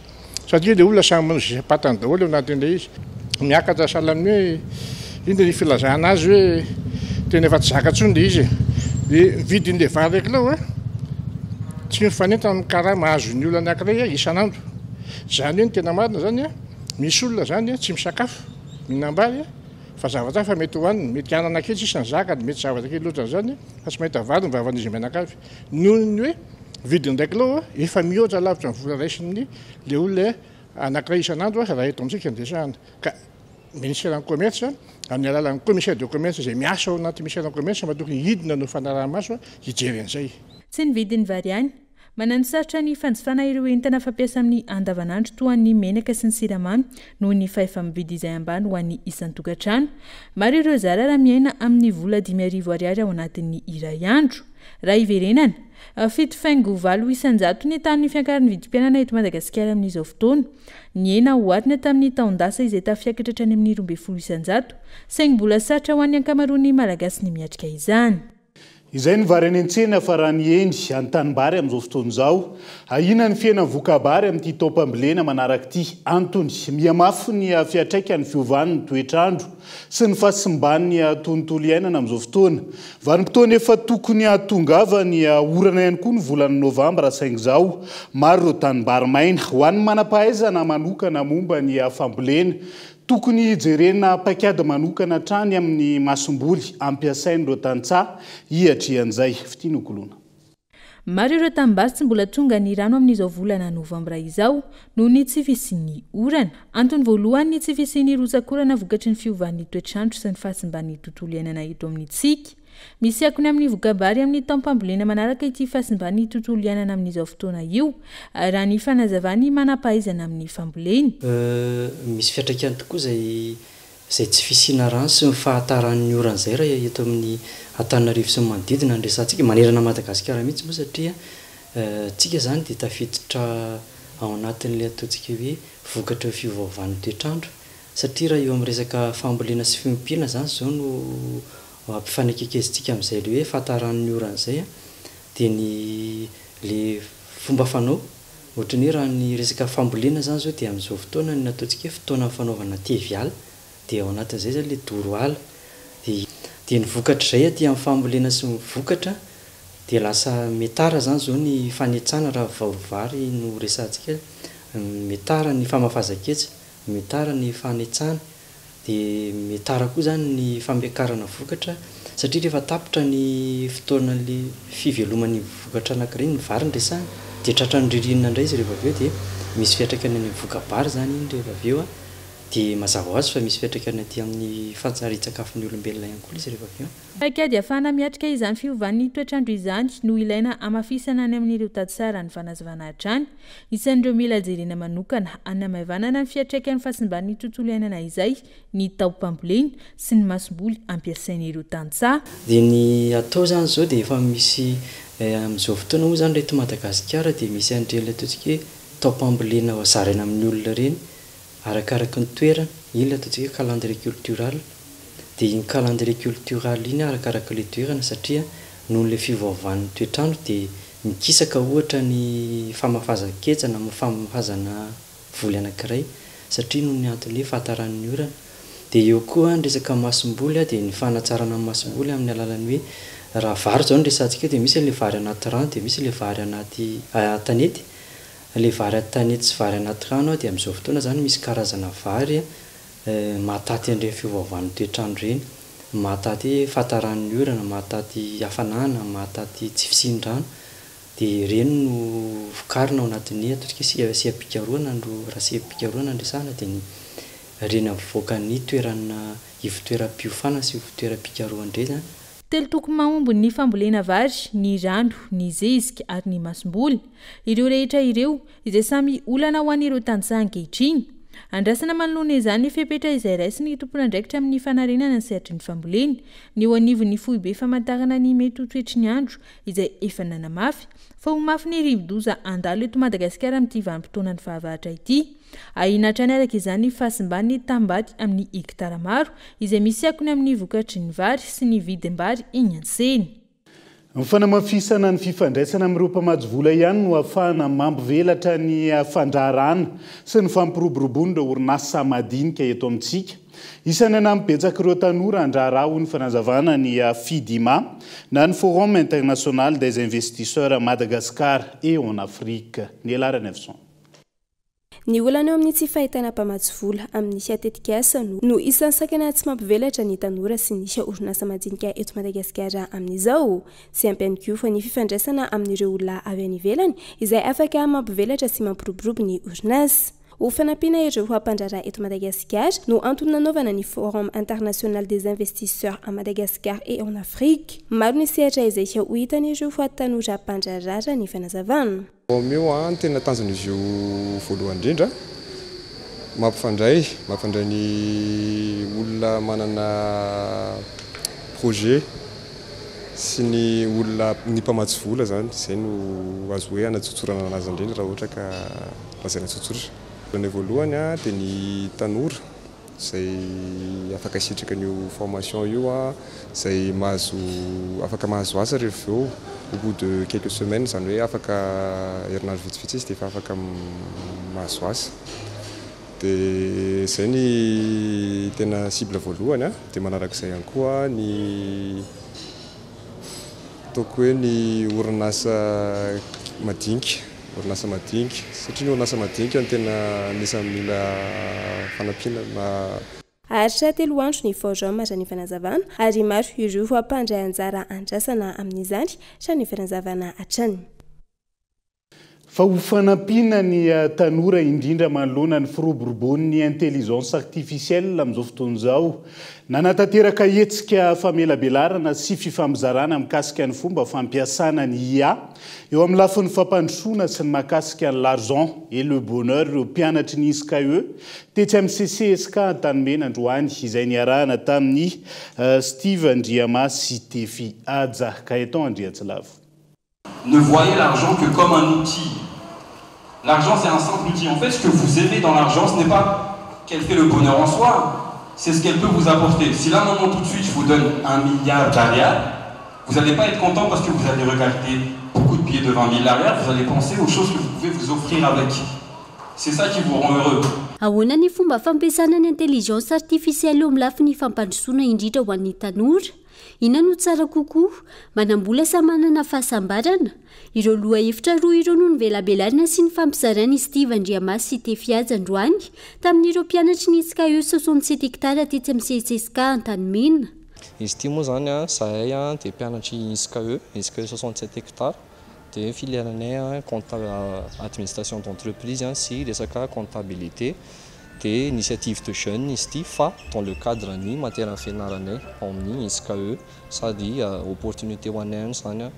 Satria dia olona samy manao izay patany daholo ao anatin'ilay izy. Miakatra sahalan'ny hoe iny ny filazahana azy hoe tena efa tsy zaka intsony dia izy. Dia vidin'ilay vary raiky lao tsy mifanenta amin'ny karaha mahazo ny olona anankiray isan'andro zany hoe ny tena marina zany a misy olona zany a tsy misakafo mihinam-bary fa zavatra fa mety hohaniny mety anana kely sisany zakany mety zavatra kely loatra zany fa tsy mahita vary ny vavan'izy menakavy noho ny hoe vidiny ndraiky loa efa mihoatra lavitra ny vola raisiny le olona anankiray isan'andro raha eto amintsika ndresahana ka ministère ny commerce amin'ny alalan'ny commissaire de commerce izay miasa ao anaty ministère ny commerce mba tokony hidina no fanarahamaso hijery an'izay tsy ny vidiny vary ihany manano sarotra ny fanjifana ireo entana fampiasa amin'ny andavanandro toa ny menaka sy ny siramamy noho ny fahefa-mividy izay ambany ho an'ny isan-tokantrano maro ireo zara raha miaina amin'ny vola 5,000 ariary ao anatin'ny iray andro raha iverenana fito faingo 8 isan-jato ny tamin'ny fiankaran'ny vidim-pianana eto Madagasikara amin'izao fotoana ny ena oharina tamin'ny taondasa izay tafiakatra hatrany amin'ny 12 isan-jato saingy mbola sarotra ho an'ny ankamaroan'ny malagasy ny miatrika izany. Izay ny vary any an-tsena fa raha ny eny an-tanimbary amin'izao fotoana izao ahina ny fiainana vokabary amin'ity taopambolena manaraka ity antony mihamafy ny fiatraikany fiovan'ny toetrandro sy ny fahasimban'ny tontolo iainana amin'izao fotoana vanim-potoana efa tokony hatongava ny orana ihany koa ny volana novambra saingy izao maro ireo tanimbary maina ho an'ny manam-pahaizana manokana momba ny fambolena tokony jerena pakada manokana trany amin'ny masomboly ampiasain'ireo tantsaha hiatrian'izay fitiany kolona. Maro ireo tanimbary tsy mbola tonga ny rano amin'izao volana novambra izao noho ny tsy fisian'ny orana. Antony voalohany ny tsy fisian'ny rotsakorana vokatry ny fiovan'ny toetrandro sy ny fahasimban'ny tontolo iainana eto amin'ny tsika. Misy akony amin'ny vokabary amin'ny taopambolena manaraka ity fahasimban'ny tontolo iainana amin'izao fotoana io raha ny fanazavany manam-pahaizana amin'ny fambolena. Misy fiatraikany tokoa zay tsy fisiana rano sy ny fahataran'ny orana izay raha eto amin'ny Antananarivo sy ny manodidina andresantsika manerana Madagasikara mihitsy moa satria tsika zany dia tafiditra ao anatin'ilay ataontsika hoe vokatra fiovaovan'ny toetrandro satria raha eo amin'ny resaka fambolena sy fiompiana zany zao no ampifanakikezintsika amin'izay le hoe fahataran'ny orana izay dia le fomba fanao ohatra ny hoe raha ny resaka fambolena zany zao dia amin'izao fotoana ny ataontsika hoe fotoana fanaovana teviala dia ao anatin'izay zany le doroala dia ny vokatra izay aty amin'ny fambolena sy ny vokatra dia lasa metara zany zao ny fanetsana raha vaovary no resantsika metara ny famafazaketsa metara ny fanetsana dia metara koa zany ny fampiakarana vokatra satria rehefa tapitra ny fotoanan'le fiveloman'ny vokatra anankiray ny vary ndresana dia tratra ny ririnina indray izy rehefa avy eo dia misy fiatraikany amin'ny vokabary zany iny rehefa avy eo dia mazava ho azy fa misy fiatraikany aty amin'ny fantsarian-tsakafon'ny olombelona ihany koa izy rehefa avy eo. Paikady ahafahana miatrika izany fiovan'ny toetrandro izany no ilaina amafisana any amin'ireo tantsaha ny fanazavana hatrany isan'ireo mila jerena manokana hanamavanana ny fiatraikan'ny fahasimban'ny tontolo iainana izay ny taopambolena sy ny masomboly ampiasain'ireo tantsaha. Dia ny atao zany zao dia efa misy amin'izao fotoana moa zany reto Madagasikara dia misy an'ireny ataontsika hoe taopambolena zaraina amin'ny olona reny arakaraka ny toerana iny ataontsika calendrier cultural dia iny calendrier cultural iny arakaraka le toerana satria noho le fivaovan'ny toetrandro dia mikisaka ohatra ny famafazan-ketsa na famafazana voly anankiray satria noho ny antony hoe fahataran'ny orana dia eo koa ny resaka masomboly dia ny fanatsarana masomboly amin'ny alalan'ny hoe raha vary zao ny resantsika dia misy le vary anaty rano dia misy le vary anaty tanety le vary tanety sy vary anaty rano dia amin'izao fotoana zany misy karazana vary mahataty an'ireny fiovaovan'ny toetrandro reny mahataty fahataran'ny orana mahataty hafanana mahataty tsy fisian-drano dia reny no vokarina ao anatin'ny ataontsika siam-pikaroana raha siam-pikaroana andresana dia ny reny avoakany toerana ivotoeram-piofana sy ivotoeram-pikaroan-dreny. Telo toko mahomby ny fambolena vary, ny rano, ny zezika ary ny masomboly. Ireo rehetra ireo izay samy olana ho an'ireo tantsaha ankehitriny. Andrasana manoloana izany ny fepetra izay raisy ny tompona andraikitra amin'ny fanarenana ny sehatry ny fambolena, ny eo anivon'ny foibe famantarana ny mety ho toetry ny andro izay efa nanamafy, fa ho mafy ny rivo-doza andalo eto Madagasikara amin'ity vanim-potoana ny fahavahatra ity. Ahina hatrany araka izany fahasimban'ny tambady amin'ny hektara maro izay misy akony amin'ny vokatry ny vary sy ny vidim-bary eny an-tsena. Ny fanamafisana ny fifandraisana amin'ireo mpamajo vola ihany no ahafahana mampivelatra ny fandraharana sy ny fampiroboroboana ireo orinasa madinika eto amintsika. Isany anampibetsaka ireo tanora handraharaha hoy ny fanazavana ny FIDIMA na ny Forum International des Investisseurs à Madagascar et en Afrique. Ny alarany avy son. Ny olana eo amin'ny tsy fahitana mpamajo vola amin'ny atetikasa no isan'ny sakana tsy mampivelatra ny tanora sy ny orinasa madinika eto Madagasikara amin'izao. Sy ampy ihany koa fa ny fifandraisana amin'ireo olona avy any ivelany izay afaka mampivelatra sy mampiroborobo ny orinasa. Ho fanampiana ireo hampandraharaha eto Madagasikara no antony nanaovana ny Forum International des Investisseurs à Madagascar et en Afrique. Maro ny sehatra izay ho hitan'ireo tanora hampandraharaha ny fanazavana. Mio tena tanjon'izy io voalohany indrindra mampifandray ny olona manana projet sy ny olona ny mpamajo vola zany zay no azo hoe anatsotsorana anazy indrindra raha ohatra ka lazaina tsotsoratra. Ny voalohany dia ny tanora zay afaka sitraka n'io formation io zay afaka mahazo asa rehefa eo au bout de quelques semaines zany hoe afaka herinandro vitsivitsy izy dia efa afaka mahazo asa. Dia zay ny tena cible voalohany dia manarak'izay ihany koa ny ataoko hoe ny orinasa madinika satria ny orinasa madinika no tena anisan'ny mila fanampiana. Aritra 3 andro ny forum raha ny fanazavana ary maro ireo hampandray anjara andrasana amin'izany raha ny fanazavana hatrany. Fa ho fanampiana ny tanora indrindra manoloana ny firoborobon'ny intelligence artificielle amin'izao fotoana izao, nanatanteraka hetsika famelabelarana sy fifamizarana mikasika ny fomba fampiasana ny IA eo amin'ny lafin'ny fampandrosoana sy ny mahakasika ny l'argent et le bonheur ireo mpianatry ny SKE tetsy amin'ny CCSK Antanimena androany izay niarahana tamin'ny Steve Ndriama sy Tefi Adja Kaeton Andriatsilavo. Ne voyez l'argent que comme un outil. L'argent, c'est un simple outil. En fait, ce que vous aimez dans l'argent, ce n'est pas qu'elle fait le bonheur en soi, c'est ce qu'elle peut vous apporter. Si là, maintenant, tout de suite, je vous donne 1 milliard d'arrière, vous n'allez pas être content parce que vous allez regarder beaucoup de billets de 20 000 l'arrière, vous allez penser aux choses que vous pouvez vous offrir avec. C'est ça qui vous rend heureux. Ahoana ny fomba fampiasana ny intelligence artificielle eo amin'ny lafiny fampandrosoana indrindra ho an'ny tanora? Ina no tsara kokoa? Manambola sa manana fahasambarana? Ireo loha hevitra roa ireo no nivelabelarina sy ny fampizarany Steve Ndriama sy Tefi Adja androany tamin'ireo mpianatry ny SKE 67 hectara tetsy amin'ny CCSK Antanimena. Izy ity moa zany zahay dia mpianatry SKE 67 hectare dia filiaranay administration d'entreprise sy resaka comptabilité dia initiative de jeunes izy ity fa dans le cadre ny matière fianaranay amin'ny SKE sady opportunité ho anay zany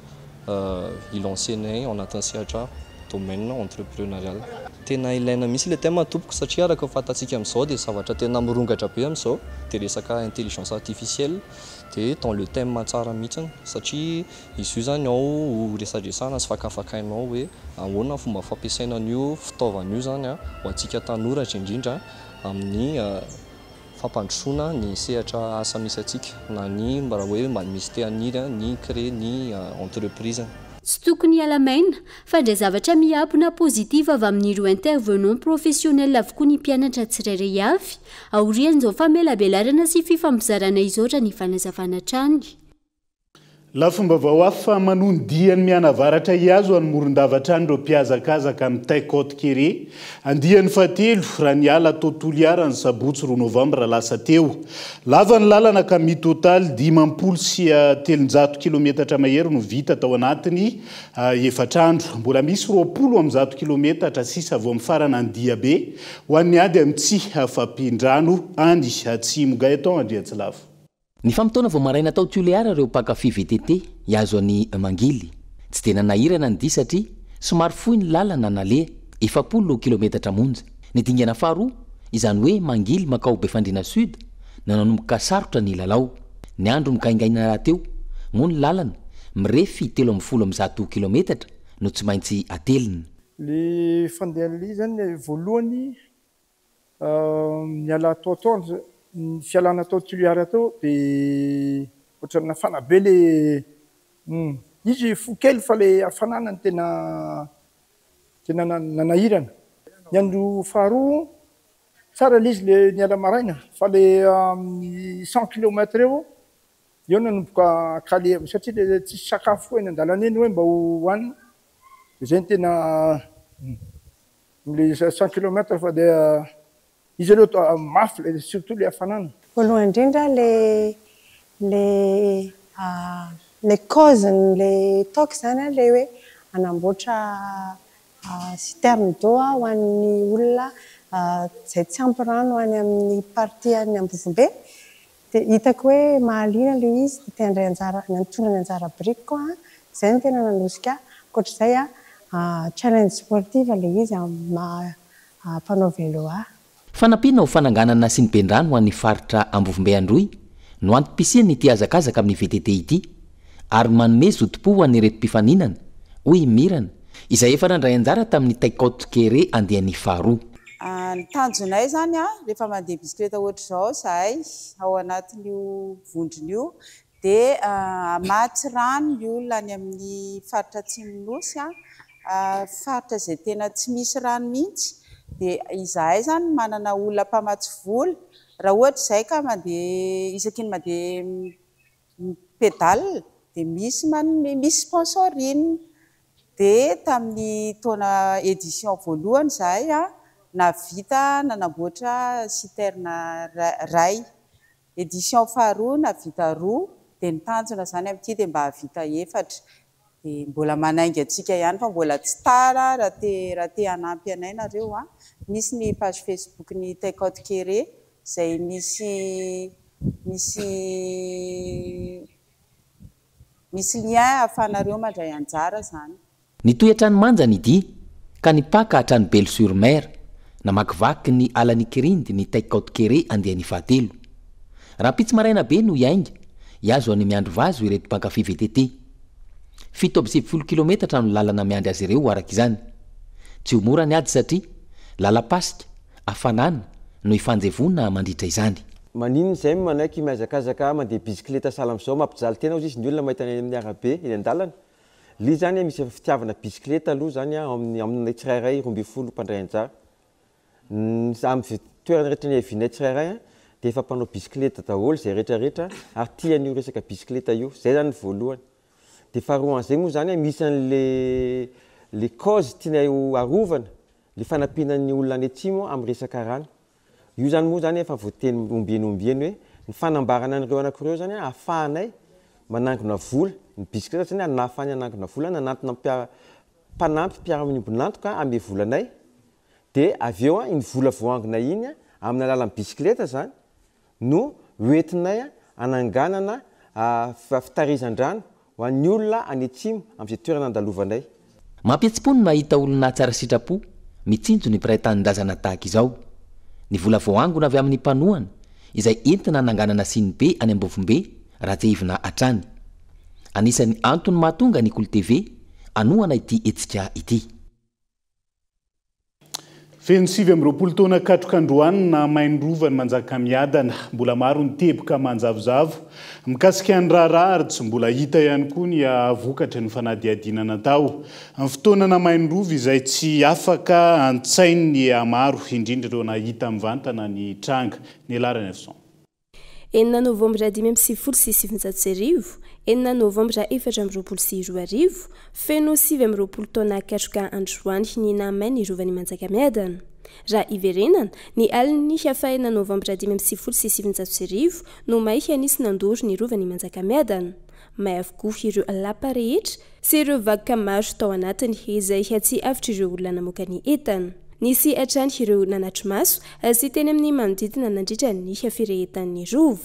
ilancenay anatin'ny sehatra domaine entrepreneurial. Tena ilaina misy ilay tema tompoko satria araka fantatsika amin'izao dia zavatra tena mirongatra be amin'izao dia resaka intelligence artificielle dia dans le thème tsara mihitsy satria izy io zany ao resadresana sy fakafakainao hoe ahoana fomba fampiasaina an'io fitaovana io zany ho antsika tanoratra indrindra amin'ny fampandrosoana ny sehatra asa misy atsika na ny raha hoe misy te haniry ny créer ny entreprise. Tsy tokony hiala-maina fa ndray zavatra mihabona pozitiva avy amin'ireo intervenant professionnel avokoa ny mpianatra tsirairay avy aorian'izao famelabelarana sy fifampizarana izao raha ny fanazavana trany. Lafombavao hafa manondiany mianavaratra iazo any morondavatrany ireo mpiazakazaka amin'ny taikot kere andiany fatelo raha niala tao toliara ny sabotsy 2 novembre lasa teo. Lava ny lalana ka mitotaly 50 sy 300 kilometatra mahery no vita tao anatiny efatrandro. Mbola misy 20 kilometatra sisa vao mifarana andia be ho an'ny ady amin'ny tsy fampiandrano any Atsimo Gaeton Andriatsilavo. Ny famotona vao maraina tao Tuléara ireo mpakafy VTT iazo any Mangily. Tsy dia nanahirana ny dia satria somary fohy ny lalana nale 70 kilometatra monja. Ny dingana faharoa izany hoe Mangily makao Befandriana Sud nananomboka sarotra ny lalao. Ny andro mikaingaina raha teo moa ny lalana mirefy 30 kilometatra no tsy maintsy atelina. Le fandehan'ly zany voalohany niala tao ny fialana tao Tuléara tao dia ohatran'ny nafana be le izy fokely fa le hafananany tena nanahirana. Ny andro faharoa tsara le izy le niala maraina fa le 100 kilomètre eo eo nanomboka kaly satria le tsisy sakafo eny an-dalana eny hoe mba hohanina. Izay tena le 100 kilomètre fa dia izy aleo mafy surtout le hafanana. Voalohany indrindra le cause-ny le taoko zany le hoe anamboatra citerne d'eau ho an'ny olona izay tsy ampy rano any amin'ny partie any Ambovombe. Dia hitako hoe mahaliana le izy dia tendray anjara mitondra ny anjara biriky koa izay no tena nanosika. Ankoatr'izay challenge sportive le izy mpanao vélo. Fanampiana ho fananganana sy ny bendrano ho an'ny faritra Ambovombe Androy no antom-pisiany ity azakazaka amin'ny VTT ity ary manome zotom-po ho an'ny retom-pifaninana hoy Mirana izay efa nandray anjara tamin'ny taikaoto kere andehan'ny faharoa. Ny tanjonay zany rehefa mandeha bisikileta ohatr'izao zahay ao anatin'io vondron'io dia maty rano ny olona any amin'ny faritra Atsimonosy faritra izay tena tsy misy rano mihitsy. Dia izahay zany manana olona mpamatsy vola raha ohatra izay ka mandeha isaky ny mandeha pédale dia misy sponsorine. Dia tamin'ny taona édition voalohany zahay navita nanamboatra citerne ray. Édition faharoa navita roa dia ny tanjona zany amin'ity dia mba havita 4. Dia mbola manainga antsika ihany fa mbola tsy tara raha te hanampy anay nareo. Misy ny page Facebook ny taikaoto kere izay misy lien ahafahanareo mandray anjara zany. Nitoy hatrany manjany ity ka nipaka hatrany Belle sur Mer namakivaky ny Alany Kirindy ny taikaoto kere andehan'ny fahatelo. Raha pitsy maraina be no iainga iazo any miandro vazo ireto mpankafy VTT. 770 kilometatra no lalana miandry azy ireo araka izany. Tsy ho mora ny ady satria lala-pasika hafanana no ifanjevona mandritra izany. Maninona izay manaiky mihazakazaka mandeha bisikileta salam'izao mampijaly tena izy ny olona mahita amin'ny arabe eny an-dalana. Li zany misy fitiavana bisikileta aloha zany amin'ny tsirairay 12 mpandray anjara. Amin'ny toerana rehetra ny havianay tsirairay dia efa mpanao bisikileta daholo izay rehetrarehetra ary tian'io resaka bisikileta io. Zay zany voalohany. Dia faharoan'izay moa zany misy an'le cause tianay arovana le fanampianan'ny olona any atsimo amin'ny resaka rano. Io zany moa zany efa voateny ombieny hoe ny fanambarana an'ireo anankiroeo zany ahafahanay manangona vola ny bisikileta zany nahafahany anangona vola nanantona mpanampy mpiara-miombonantoka ame volanay. Dia avy eo iny vola voangona iny amin'ny alalan'ny bisikileta zany no hoentinay ananganana fitarizan-drano ho an'ny olona any atsimo amin'izay toerana andalovanay. Mampietsi-po ny mahita olona tsara sitrapo mitsinjo ny mpiray-tanindrazana tahaka izao. Ny vola voangona avy amin'ny mpanohana izay entina ananganana siny be any Ambovombe raha tsy hivina hatrany. Anisan'ny antony mahatonga ny Kolo TV anohana ity hetsika ity. Feno 7 taona katrok'androany na maindrovany manjaka miadana mbola maro ny teboka manjavozavo mikasika ny raharaha ary tsy mbola hita ihany koa ny vokatra ny fanadihadiana natao. Amin'ny fotoana na maindrova izay tsy afaka antsainy maro indrindra ireo nahita mivantana ny tranga ny alarany Efson. 9 Novembre 2024 9 Novembre 2024 feno 7 taona katroka androany ny namay ny rovany manjaka miadana. Raha iverenana ny aliny hafa 9 Novembre 2024 no maiky anisy nandoro ny rovany manjaka miadana. May avokoa ireo lapa rehetra sy ireo vakoka maro tao anatiny izay tsy avitra ireo olona namoaka ny entana. Nisy atrany ireo nanatry maso sy teny amin'ny manodidina nandritra ny firehetan'ny rovo.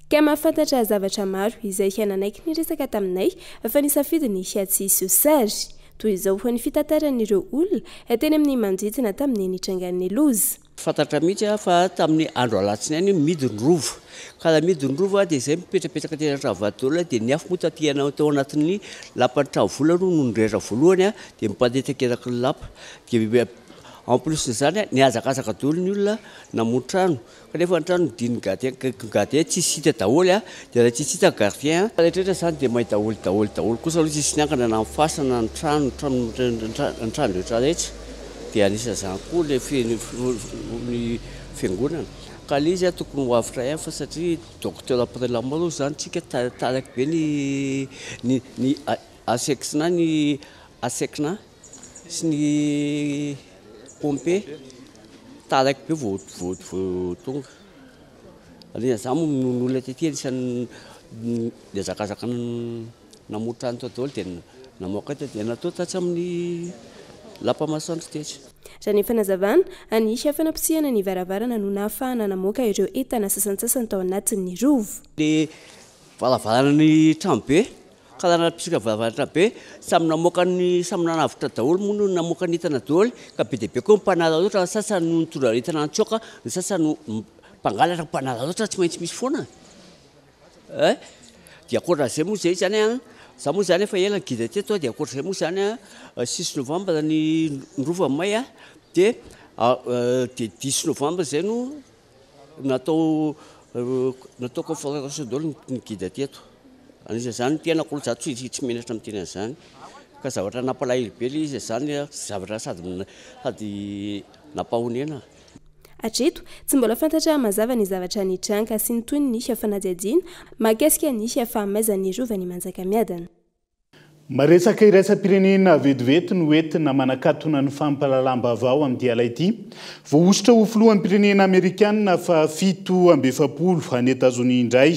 Ka mahafantatra zavatra maro izay hiananaiky ny resaka taminay fa nisafidy ny tsy sosary. Toy izao ho ny fitantaran'ireo olona teny amin'ny manodidina tamin'ny nitrangan'ny loza. Fantatra mihitsy fa tamin'ny andro alatsinainy midiny rovo. Ka midiny rovo dia izay mipetrapetraka teny an-travadolona dia ny afo moa taty tao anatin'ny lapan'ny travola no nondrera voalohany dia mipadetakeraky ny lapa. Dia en plus zany niazakazaka daholo ny olona namotrano kanefa ny trano diny gardien tsisy hita daholo a dia raha tsisy hita gardien rehetrarehetra zany dia mahay daholo kosa aloha tsisy niangana na mifasana ny trano rehetrarehetra dia anisa zany koa le ny fiangonana ka le izy a tokony ho avitra ihany fa satria docteur après la mort zany tsika talaky be ny asekina ny asekina sy ny pompe talaky be vao tonga alina zany n'olona tetỳ anisan'ny niazakazaka namotrano tao daholo dia namoaka eto dia natao tatsy amin'ny lapa-masoandro tetra raha ny fanazavana anisy fanapitsihana ny varavarana no nahafahana namoaka ireo entana sasantsasany tao anatin'ny rovo le valavarana ny trano be ka raha napisika valavarana be samy namoaka ny samy nanavitra daholo moa no namoaka ny entana daholo ka be dia be koa mpanala loatra sasany no nitondra entana antsoaka ny sasany no mpangalatra mpanala loatra tsy maintsy misy foana dia akoatran'izay moa zay zany a za moa zany efa ela gida teto dia akoatran'izay moa zany a 6 novembre ny rova may a dia 10 novembre zay no natao conférence daholo ny gida teto anisa zany tena kolozato tsy menatra amin'ny tena zany ka zavatra nampalahelo be le izy zany zavatra sady nampahonena atreto tsy mbola fantatra mazava ny zavatra nitranga sy ny toy ny nisy afanajiajiana makesika nisy afahamaizan'ny rova ny manjaka miadana maresaka iraisam-pirenena vetivety no entina manakatona ny fampahalalam-baovao amin'ny diala ity voaositra ho filohan'ny pirenena amerikanina fa 7 any Etazonia indray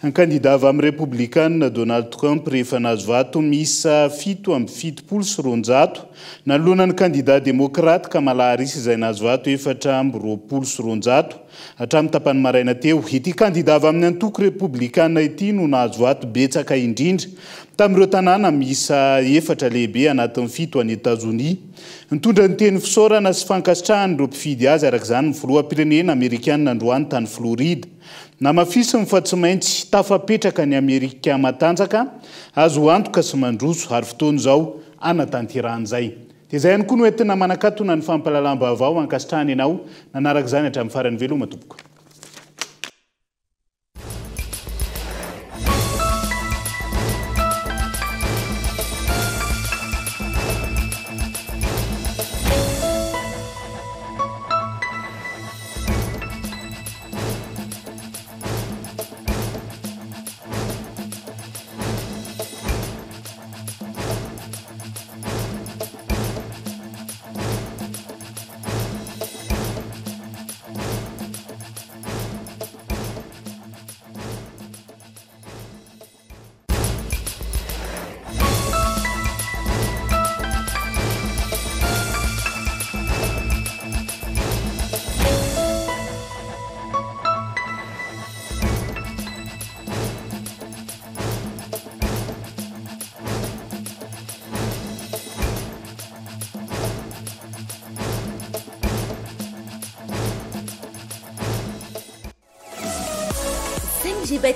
ny kandida avy amin'ny républicaine Donald Trump rehefa nahazo vato misa 7.700 nanoloana ny kandida démocrate Kamala Harris izay nahazo vato 4.700 hatramin'ny tapany maraina teo ity kandida avy amin'ny antoko républicaine ity no nahazo vato betsaka indrindra tamin'ireo tanàna misa 4 lehibe anatin'ny 7 any Etazonia nitondra ny teny fisaorana sy fankasitrahany ireo mpifidy azy araka izany ny filoham-pirenena amerikanina androany tany Florida namafisiny fa tsy maintsy tafapetraka ny Amerika matanjaka azo antoka sy mandroso ary fotoana izao anatanteran'izay dia izay ihany koa no entina manakatona ny fampahalalam-baovao ankasitrahany ianao nanaraka izany hatramin'ny farany veloma tompoko.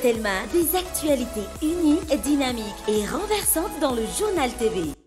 Telma, des actualités uniques, dynamiques et renversantes dans le journal TV.